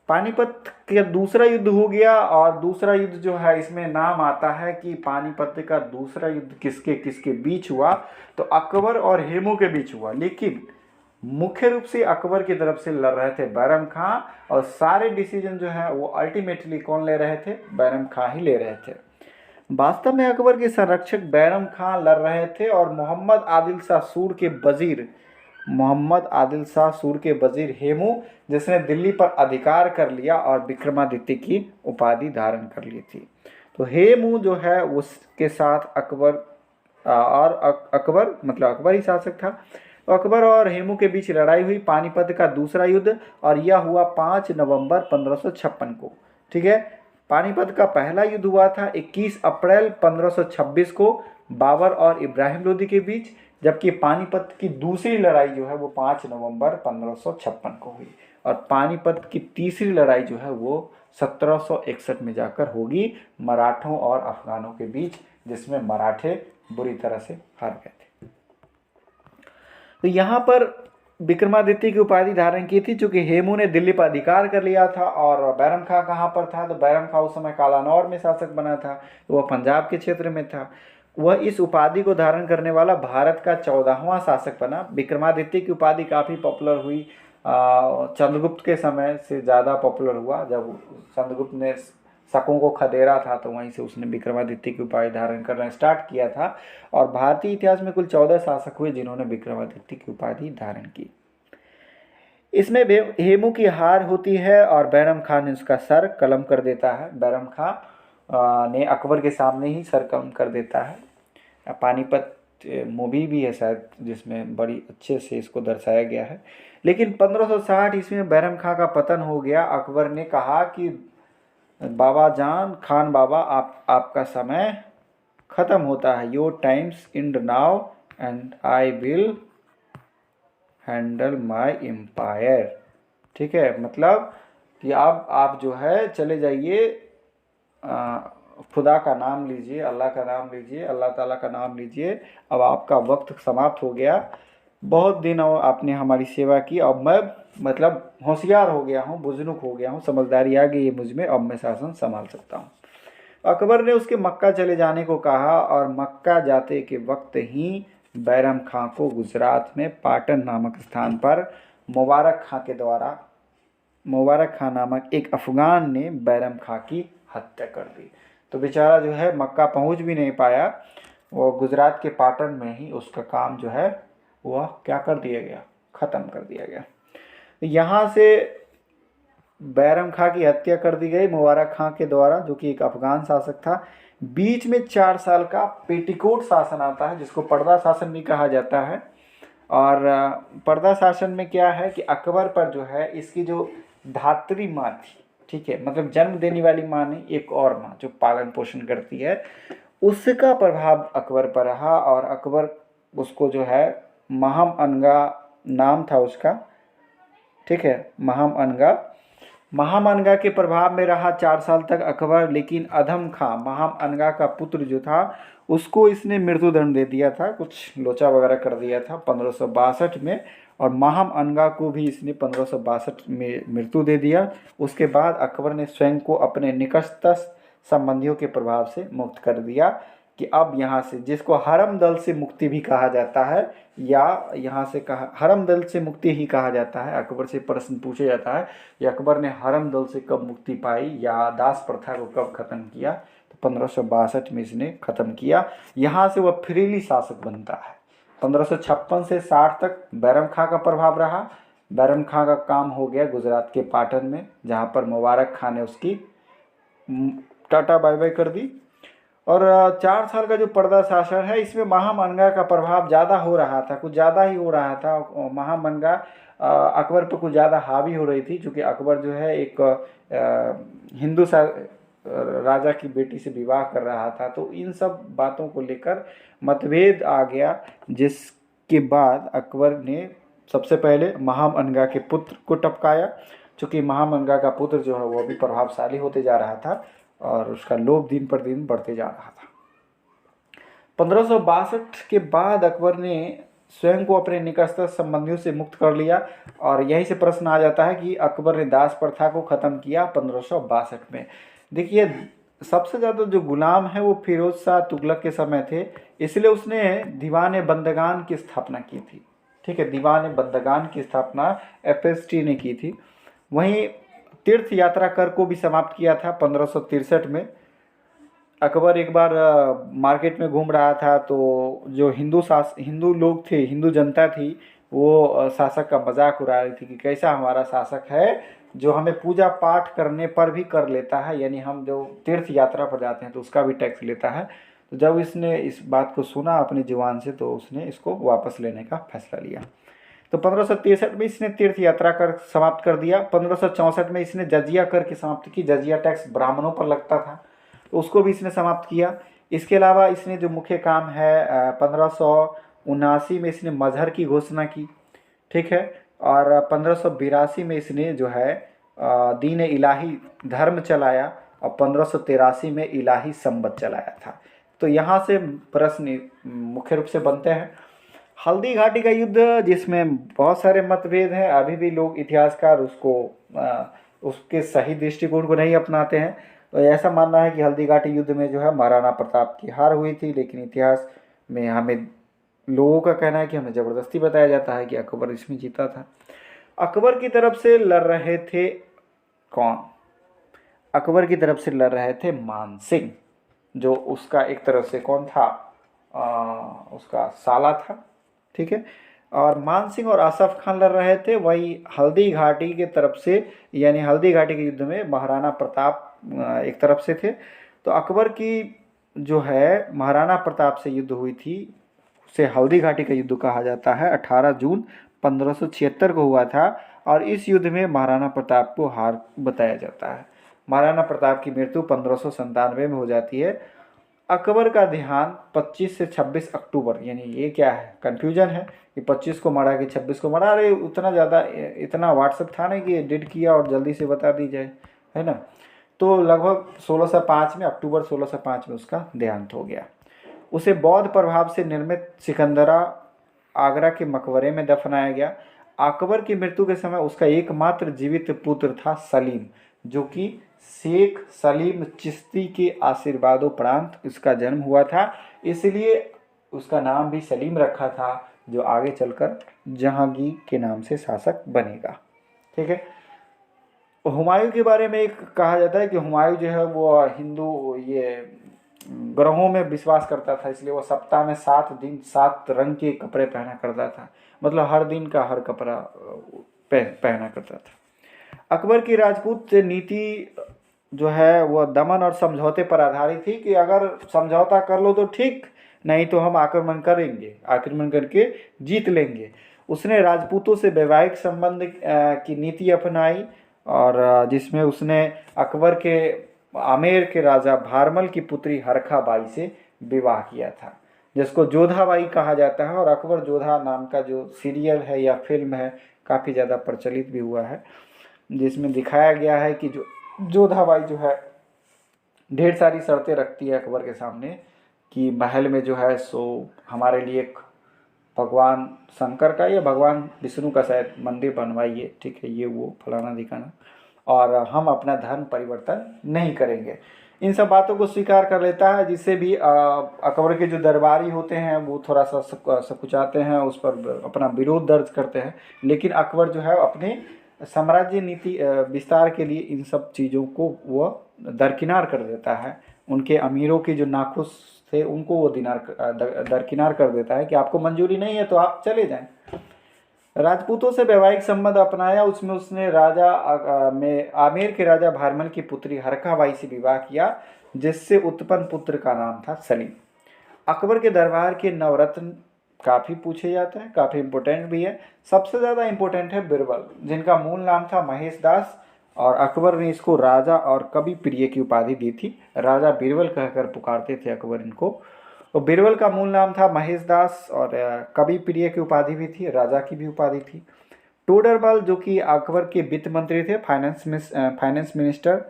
पानीपत का दूसरा युद्ध हो गया और दूसरा युद्ध जो है इसमें नाम आता है कि पानीपत का दूसरा युद्ध किसके किसके बीच हुआ, तो अकबर और हेमू के बीच हुआ। लेकिन मुख्य रूप से अकबर की तरफ से लड़ रहे थे बैरम खां और सारे डिसीजन जो है वो अल्टीमेटली कौन ले रहे थे? बैरम खां ही ले रहे थे। वास्तव में अकबर के संरक्षक बैरम खां लड़ रहे थे और मोहम्मद आदिल शाह सूर के वजीर हेमू, जिसने दिल्ली पर अधिकार कर लिया और विक्रमादित्य की उपाधि धारण कर ली थी। तो हेमू जो है उसके साथ अकबर मतलब अकबर ही शासक था। तो अकबर और हेमू के बीच लड़ाई हुई, पानीपत का दूसरा युद्ध, और यह हुआ 5 नवंबर 1556 को। ठीक है, पानीपत का पहला युद्ध हुआ था 21 अप्रैल 1526 को बाबर और इब्राहिम लोदी के बीच, जबकि पानीपत की दूसरी लड़ाई जो है वो 5 नवंबर 1556 को हुई और पानीपत की तीसरी लड़ाई जो है वो 1761 में जाकर होगी मराठों और अफगानों के बीच, जिसमें मराठे बुरी तरह से हार गए थे। तो यहाँ पर विक्रमादित्य की उपाधि धारण की थी, चूंकि हेमू ने दिल्ली पर अधिकार कर लिया था। और बैरम खां कहाँ पर था? तो बैरम खां उस समय कालानौर में शासक बना था, तो वह पंजाब के क्षेत्र में था। वह इस उपाधि को धारण करने वाला भारत का 14वां शासक बना। विक्रमादित्य की उपाधि काफ़ी पॉपुलर हुई, चंद्रगुप्त के समय से ज़्यादा पॉपुलर हुआ। जब चंद्रगुप्त ने शकों को खदेड़ा था तो वहीं से उसने विक्रमादित्य की उपाधि धारण करना स्टार्ट किया था। और भारतीय इतिहास में कुल 14 शासक हुए जिन्होंने विक्रमादित्य की उपाधि धारण की। इसमें हेमू की हार होती है और बैरम खान ने उसका सर कलम कर देता है। बैरम खान ने अकबर के सामने ही सर कम कर देता है। पानीपत मूवी भी है शायद जिसमें बड़ी अच्छे से इसको दर्शाया गया है। लेकिन 1560 ईस्वी में बैरम खां का पतन हो गया। अकबर ने कहा कि बाबा जान, खान बाबा, आपका समय ख़त्म होता है। Your time's end now and I will handle my empire. ठीक है, मतलब कि अब आप जो है चले जाइए, खुदा का नाम लीजिए, अल्लाह का नाम लीजिए, अल्लाह ताला का नाम लीजिए। अब आपका वक्त समाप्त हो गया। बहुत दिन और आपने हमारी सेवा की। अब मैं मतलब होशियार हो गया हूँ, बुजुर्ग हो गया हूँ, समझदारी आ गई है मुझ में, अब मैं शासन संभाल सकता हूँ। अकबर ने उसके मक्का चले जाने को कहा और मक्का जाते के वक्त ही बैरम खां को गुजरात में पाटन नामक स्थान पर मुबारक खां नामक एक अफगान ने बैरम खां की हत्या कर दी। तो बेचारा जो है मक्का पहुंच भी नहीं पाया, वो गुजरात के पाटन में ही उसका काम जो है वह क्या कर दिया गया, ख़त्म कर दिया गया। यहाँ से बैरम खां की हत्या कर दी गई मुबारक खां के द्वारा, जो कि एक अफगान शासक था। बीच में 4 साल का पेटीकोट शासन आता है, जिसको पर्दा शासन भी कहा जाता है। और पर्दा शासन में क्या है कि अकबर पर जो है इसकी जो धात्री माँ थी, ठीक है, मतलब जन्म देने वाली माँ नहीं, एक और माँ जो पालन पोषण करती है, उसका प्रभाव अकबर पर रहा। और अकबर उसको जो है महम अनगा नाम था उसका, ठीक है, महम अनगा के प्रभाव में रहा 4 साल तक अकबर। लेकिन अधम खां, महम अनगा का पुत्र जो था, उसको इसने मृत्युदंड दे दिया था, कुछ लोचा वगैरह कर दिया था 1562 में। और महम अनगा को भी इसने 1562 में मृत्यु दे दिया। उसके बाद अकबर ने स्वयं को अपने निकटस्थ संबंधियों के प्रभाव से मुक्त कर दिया कि अब यहाँ से, जिसको हरम दल से मुक्ति भी कहा जाता है, या यहाँ से कहा हरम दल से मुक्ति ही कहा जाता है। अकबर से प्रश्न पूछा जाता है कि अकबर ने हरम दल से कब मुक्ति पाई या दास प्रथा को कब खत्म किया, तो 1562 में इसने खत्म किया। यहाँ से वह फ्रीली शासक बनता है। 1556 से 60 तक बैरम खां का प्रभाव रहा। बैरम खां का काम हो गया गुजरात के पाटन में, जहाँ पर मुबारक खां ने उसकी टाटा बाय बाय कर दी। और 4 साल का जो पर्दा शासन है, इसमें महामनगा का प्रभाव ज़्यादा हो रहा था, कुछ ज़्यादा ही हो रहा था। महामनगा अकबर पर कुछ ज़्यादा हावी हो रही थी, क्योंकि अकबर जो है एक हिंदू राजा की बेटी से विवाह कर रहा था। तो इन सब बातों को लेकर मतभेद आ गया, जिसके बाद अकबर ने सबसे पहले महामनगा के पुत्र को टपकाया। चूँकि महामनगा का पुत्र जो है वो भी प्रभावशाली होते जा रहा था और उसका लोभ दिन पर दिन बढ़ते जा रहा था। 1562 के बाद अकबर ने स्वयं को अपने निकटस्थ संबंधियों से मुक्त कर लिया। और यहीं से प्रश्न आ जाता है कि अकबर ने दास प्रथा को ख़त्म किया 1562 में। देखिए, सबसे ज़्यादा जो गुलाम है वो फिरोज शाह तुगलक के समय थे, इसलिए उसने दीवान बंदगान की स्थापना की थी। ठीक है, दीवान बंदगान की स्थापना FST ने की थी। वहीं तीर्थ यात्रा कर को भी समाप्त किया था 1563 में। अकबर एक बार मार्केट में घूम रहा था, तो जो हिंदू लोग थे, हिंदू जनता थी, वो शासक का मजाक उड़ा रही थी कि कैसा हमारा शासक है जो हमें पूजा पाठ करने पर भी कर लेता है, यानी हम जो तीर्थ यात्रा पर जाते हैं तो उसका भी टैक्स लेता है। तो जब इसने इस बात को सुना अपनी जुबान से, तो उसने इसको वापस लेने का फैसला लिया। तो 1563 में इसने तीर्थ यात्रा कर समाप्त कर दिया। 1564 में इसने जजिया कर की समाप्ति की। जजिया टैक्स ब्राह्मणों पर लगता था, तो उसको भी इसने समाप्त किया। इसके अलावा इसने जो मुख्य काम है 1579 में इसने मजहर की घोषणा की, ठीक है, और 1582 में इसने जो है दीन इलाही धर्म चलाया, और 1583 में इलाही संबत चलाया था। तो यहाँ से प्रश्न मुख्य रूप से बनते हैं। हल्दी घाटी का युद्ध, जिसमें बहुत सारे मतभेद हैं, अभी भी लोग इतिहासकार उसको उसके सही दृष्टिकोण को नहीं अपनाते हैं। तो ऐसा मानना है कि हल्दी घाटी युद्ध में जो है महाराणा प्रताप की हार हुई थी, लेकिन इतिहास में हमें लोगों का कहना है कि हमें ज़बरदस्ती बताया जाता है कि अकबर इसमें जीता था। अकबर की तरफ से लड़ रहे थे कौन? अकबर की तरफ से लड़ रहे थे मान सिंह, जो उसका एक तरफ से कौन था, उसका साला था, ठीक है। और मान सिंह और आसफ खान लड़ रहे थे। वही हल्दी घाटी के तरफ से, यानी हल्दी घाटी के युद्ध में महाराणा प्रताप एक तरफ से थे। तो अकबर की जो है महाराणा प्रताप से युद्ध हुई थी, उसे हल्दी घाटी का युद्ध कहा जाता है। 18 जून 1576 को हुआ था और इस युद्ध में महाराणा प्रताप को हार बताया जाता है। महाराणा प्रताप की मृत्यु 1597 में हो जाती है। अकबर का देहांत 25 से 26 अक्टूबर, यानी ये क्या है, कन्फ्यूजन है कि 25 को मरा कि 26 को मरा। अरे उतना ज़्यादा इतना व्हाट्सएप था नहीं कि एडिट किया और जल्दी से बता दी जाए, है ना। तो लगभग 1605 में, अक्टूबर 1605 में उसका देहांत हो गया। उसे बौद्ध प्रभाव से निर्मित सिकंदरा आगरा के मकबरे में दफनाया गया। अकबर की मृत्यु के समय उसका एकमात्र जीवित पुत्र था सलीम, जो कि शेख सलीम चिश्ती के आशीर्वादोपरांत इसका जन्म हुआ था, इसलिए उसका नाम भी सलीम रखा था, जो आगे चलकर जहांगीर के नाम से शासक बनेगा। ठीक है। हुमायूं के बारे में एक कहा जाता है कि हुमायूं जो है वो हिंदू ये ग्रहों में विश्वास करता था, इसलिए वो सप्ताह में 7 दिन 7 रंग के कपड़े पहना करता था, मतलब हर दिन का हर कपड़ा पहना करता था। अकबर की राजपूत नीति जो है वह दमन और समझौते पर आधारित थी कि अगर समझौता कर लो तो ठीक, नहीं तो हम आक्रमण करेंगे, आक्रमण करके जीत लेंगे। उसने राजपूतों से वैवाहिक संबंध की नीति अपनाई और जिसमें उसने अकबर के आमेर के राजा भारमल की पुत्री हरखा बाई से विवाह किया था, जिसको जोधाबाई कहा जाता है। और अकबर जोधा नाम का जो सीरियल है या फिल्म है काफ़ी ज़्यादा प्रचलित भी हुआ है, जिसमें दिखाया गया है कि जो जोधाबाई जो है ढेर सारी शर्तें रखती है अकबर के सामने कि महल में जो है सो हमारे लिए एक भगवान शंकर का या भगवान विष्णु का शायद मंदिर बनवाइए, ठीक है, ये वो फलाना दिखाना, और हम अपना धर्म परिवर्तन नहीं करेंगे। इन सब बातों को स्वीकार कर लेता है, जिससे भी अकबर के जो दरबारी होते हैं वो थोड़ा सा सकुचाते हैं, उस पर अपना विरोध दर्ज करते हैं। लेकिन अकबर जो है अपने साम्राज्य नीति विस्तार के लिए इन सब चीज़ों को वह दरकिनार कर देता है। उनके अमीरों के जो नाखुश थे उनको वो दरकिनार कर देता है कि आपको मंजूरी नहीं है तो आप चले जाएं। राजपूतों से वैवाहिक संबंध अपनाया, उसमें उसने में आमेर के राजा भारमल की पुत्री हरखा बाई से विवाह किया, जिससे उत्पन्न पुत्र का नाम था सलीम। अकबर के दरबार के नवरत्न काफ़ी पूछे जाते हैं, काफ़ी इम्पोर्टेंट भी है। सबसे ज़्यादा इम्पोर्टेंट है बीरबल, जिनका मूल नाम था महेश दास, और अकबर ने इसको राजा और कवि प्रिय की उपाधि दी थी। राजा बीरबल कहकर पुकारते थे अकबर इनको। तो बीरबल का मूल नाम था महेश दास और कवि प्रिय की उपाधि भी थी, राजा की भी उपाधि थी। टोडरमल जो कि अकबर के वित्त मंत्री थे, फाइनेंस मिनिस्टर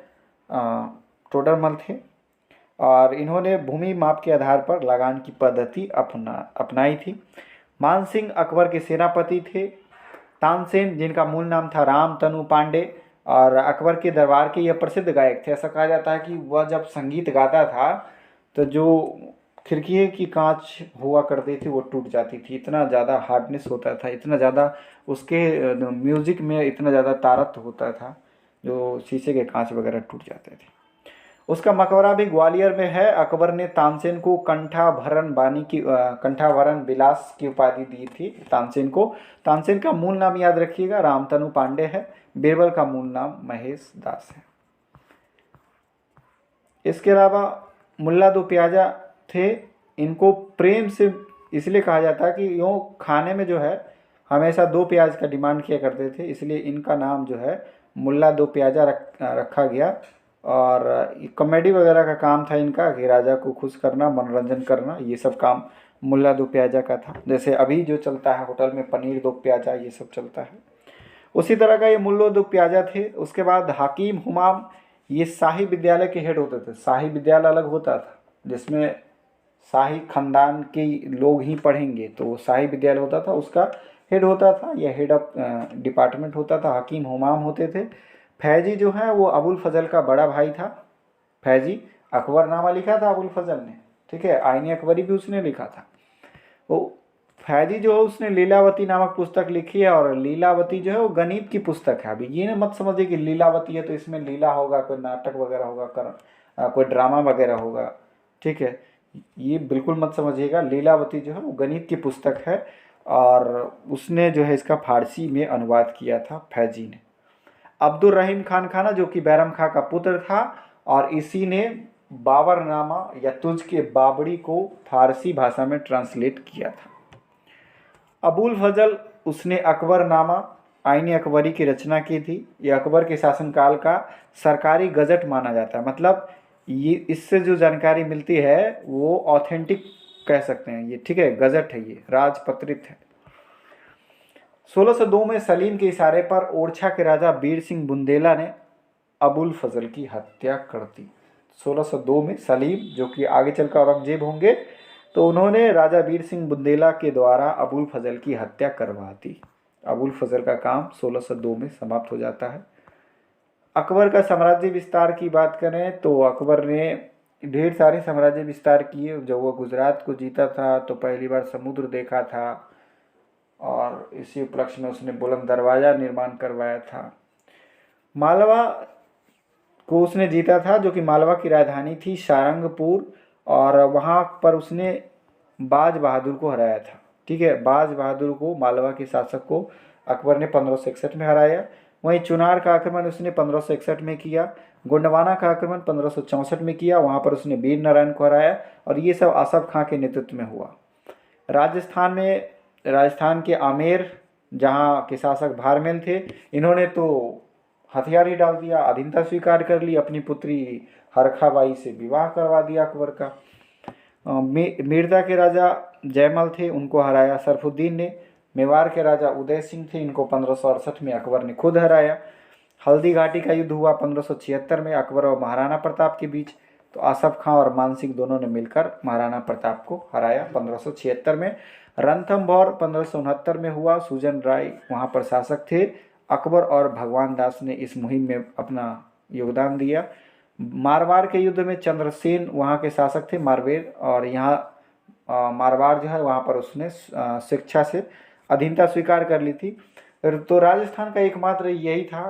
टोडरमल थे, और इन्होंने भूमि माप के आधार पर लगान की पद्धति अपनाई थी। मानसिंह अकबर के सेनापति थे। तानसेन जिनका मूल नाम था राम तनु पांडे और अकबर के दरबार के यह प्रसिद्ध गायक थे। ऐसा कहा जाता है कि वह जब संगीत गाता था तो जो खिड़की की कांच हुआ करती थी वो टूट जाती थी, इतना ज़्यादा हार्डनेस होता था, इतना ज़्यादा उसके म्यूज़िक में इतना ज़्यादा तारत होता था, जो शीशे के कांच वगैरह टूट जाते थे। उसका मकबरा भी ग्वालियर में है। अकबर ने तानसेन को कंठाभरण विलास की उपाधि दी थी तानसेन को। तानसेन का मूल नाम याद रखिएगा रामतनु पांडे है। बीरबल का मूल नाम महेश दास है। इसके अलावा मुल्ला दो प्याजा थे। इनको प्रेम से इसलिए कहा जाता है कि यूँ खाने में जो है हमेशा 2 प्याज का डिमांड किया करते थे, इसलिए इनका नाम जो है मुल्ला दो प्याजा रखा गया। और कॉमेडी वगैरह का काम था इनका कि राजा को खुश करना, मनोरंजन करना, ये सब काम मुल्ला दो प्याजा का था। जैसे अभी जो चलता है होटल में पनीर दो प्याजा, ये सब चलता है, उसी तरह का ये मुल्ला दो प्याजा थे। उसके बाद हकीम हुमाम, ये शाही विद्यालय के हेड होते थे। शाही विद्यालय अलग होता था जिसमें शाही खानदान के लोग ही पढ़ेंगे, तो शाही विद्यालय होता था, उसका हेड होता था या हेड ऑफ डिपार्टमेंट होता था, हकीम हुमाम होते थे। फैजी जो है वो अबुल फजल का बड़ा भाई था। फैजी अकबरनामा लिखा था अबुल फजल ने, ठीक है, आईने अकबरी भी उसने लिखा था। वो फैजी जो है उसने लीलावती नामक पुस्तक लिखी है, और लीलावती जो है वो गणित की पुस्तक है। अभी ये मत समझिए कि लीलावती है तो इसमें लीला होगा, कोई नाटक वगैरह होगा, कोई ड्रामा वगैरह होगा, ठीक है, ये बिल्कुल मत समझिएगा। लीलावती जो है वो गणित की पुस्तक है, और उसने जो है इसका फारसी में अनुवाद किया था फैजी ने। अब्दुल रहीम खान खाना जो कि बैरम खां का पुत्र था, और इसी ने बाबरनामा या तुझ के बाबरी को फारसी भाषा में ट्रांसलेट किया था। अबुल फजल, उसने अकबरनामा आईन अकबरी की रचना की थी। ये अकबर के शासनकाल का सरकारी गजट माना जाता है। मतलब ये इससे जो जानकारी मिलती है वो ऑथेंटिक कह सकते हैं ये, ठीक है, गजट है, ये राजपत्रित है। 1602 में सलीम के इशारे पर ओरछा के राजा बीर सिंह बुंदेला ने अबुल फजल की हत्या कर दी। 1602 में सलीम, जो कि आगे चलकर औरंगजेब होंगे, तो उन्होंने राजा बीर सिंह बुंदेला के द्वारा अबुल फजल की हत्या करवा दी। अबुल फजल का काम 1602 में समाप्त हो जाता है। अकबर का साम्राज्य विस्तार की बात करें तो अकबर ने ढेर सारे साम्राज्य विस्तार किए। जब वो गुजरात को जीता था तो पहली बार समुद्र देखा था और इसी उपलक्ष्य में उसने बुलंद दरवाज़ा निर्माण करवाया था। मालवा को उसने जीता था, जो कि मालवा की राजधानी थी सारंगपुर, और वहाँ पर उसने बाज बहादुर को हराया था। ठीक है, बाज बहादुर को, मालवा के शासक को अकबर ने 1561 में हराया। वहीं चुनार का आक्रमण उसने 1561 में किया। गोंडवाना का आक्रमण 1564 में किया, वहाँ पर उसने वीर नारायण को हराया, और ये सब आसफ खां के नेतृत्व में हुआ। राजस्थान के आमेर, जहाँ के शासक भारमेल थे, इन्होंने तो हथियार ही डाल दिया, अधीनता स्वीकार कर ली, अपनी पुत्री हरखाबाई से विवाह करवा दिया अकबर का। मिर्जा के राजा जयमल थे, उनको हराया सरफुद्दीन ने। मेवाड़ के राजा उदय सिंह थे, इनको 1568 में अकबर ने खुद हराया। हल्दी घाटी का युद्ध हुआ 1576 में अकबर और महाराणा प्रताप के बीच, तो आसफ खां और मान सिंह दोनों ने मिलकर महाराणा प्रताप को हराया 1576 में। रणथंभौर 1569 में हुआ, सुजन राय वहाँ पर शासक थे। अकबर और भगवान दास ने इस मुहिम में अपना योगदान दिया। मारवाड़ के युद्ध में चंद्रसेन वहाँ के शासक थे, मारवेर, और यहाँ मारवाड़ जो है वहाँ पर उसने शिक्षा से अधीनता स्वीकार कर ली थी। तो राजस्थान का एकमात्र यही था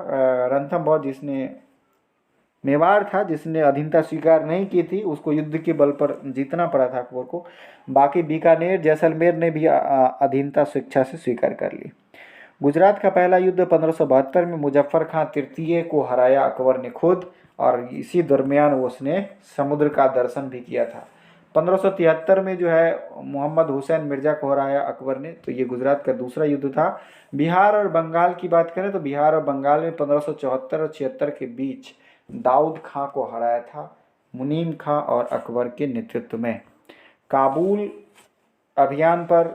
रणथंभौर, जिसने मेवाड़ था, जिसने अधीनता स्वीकार नहीं की थी, उसको युद्ध के बल पर जीतना पड़ा था अकबर को। बाकी बीकानेर, जैसलमेर ने भी अधीनता स्वेच्छा से स्वीकार कर ली। गुजरात का पहला युद्ध 1572 में मुजफ्फर खां तृतीय को हराया अकबर ने खुद, और इसी दरमियान उसने समुद्र का दर्शन भी किया था। 1573 में जो है मोहम्मद हुसैन मिर्जा को हराया अकबर ने, तो ये गुजरात का दूसरा युद्ध था। बिहार और बंगाल की बात करें तो बिहार और बंगाल में 1574 और 76 के बीच दाऊद खां को हराया था मुनीम खां और अकबर के नेतृत्व में। काबुल अभियान पर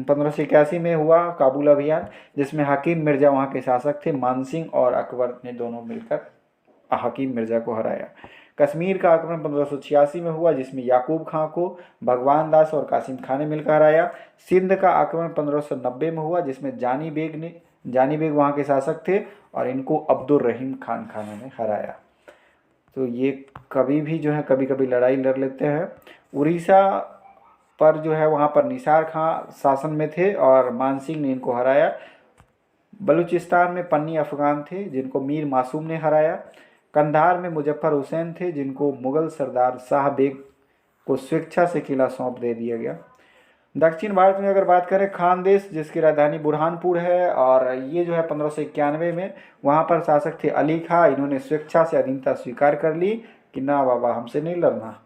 1581 में हुआ काबुल अभियान, जिसमें हकीम मिर्जा वहाँ के शासक थे। मानसिंह और अकबर ने दोनों मिलकर हकीम मिर्जा को हराया। कश्मीर का आक्रमण 1586 में हुआ, जिसमें याकूब खां को भगवान दास और कासिम खान ने मिलकर हराया। सिंध का आक्रमण 1590 में हुआ, जिसमें जानी बेग वहाँ के शासक थे, और इनको अब्दुल रहीम खान ने हराया। तो ये कभी भी जो है कभी कभी लड़ाई लड़ लेते हैं। उड़ीसा पर जो है वहाँ पर निसार खां शासन में थे और मान सिंह ने इनको हराया। बलूचिस्तान में पन्नी अफगान थे, जिनको मीर मासूम ने हराया। कंधार में मुजफ्फर हुसैन थे, जिनको मुगल सरदार शाह बेग को स्वेच्छा से किला सौंप दे दिया गया। दक्षिण भारत में अगर बात करें, खानदेश, जिसकी राजधानी बुरहानपुर है, और ये जो है 1591 में वहाँ पर शासक थे अली खां। इन्होंने स्वेच्छा से अधीनता स्वीकार कर ली कि ना बाबा, हमसे नहीं लड़ना।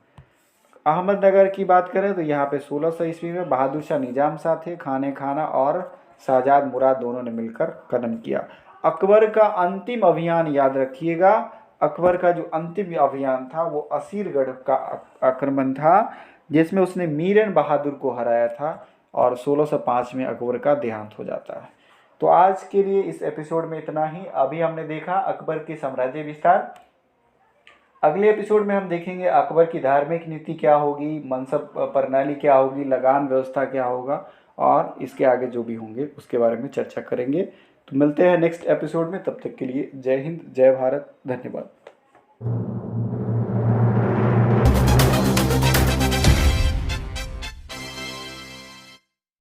अहमदनगर की बात करें तो यहाँ पे 1600 ईस्वी में बहादुर शाह निजाम शाह थे, खाने खाना और शहजाद मुराद दोनों ने मिलकर कदम किया। अकबर का अंतिम अभियान याद रखिएगा, अकबर का जो अंतिम अभियान था वो असीरगढ़ का आक्रमण था, जिसमें उसने मीरन बहादुर को हराया था, और 1605 में अकबर का देहांत हो जाता है। तो आज के लिए इस एपिसोड में इतना ही। अभी हमने देखा अकबर के साम्राज्य विस्तार। अगले एपिसोड में हम देखेंगे अकबर की धार्मिक नीति क्या होगी, मनसब प्रणाली क्या होगी, लगान व्यवस्था क्या होगा, और इसके आगे जो भी होंगे उसके बारे में चर्चा करेंगे। तो मिलते हैं नेक्स्ट एपिसोड में, तब तक के लिए जय हिंद, जय भारत, धन्यवाद।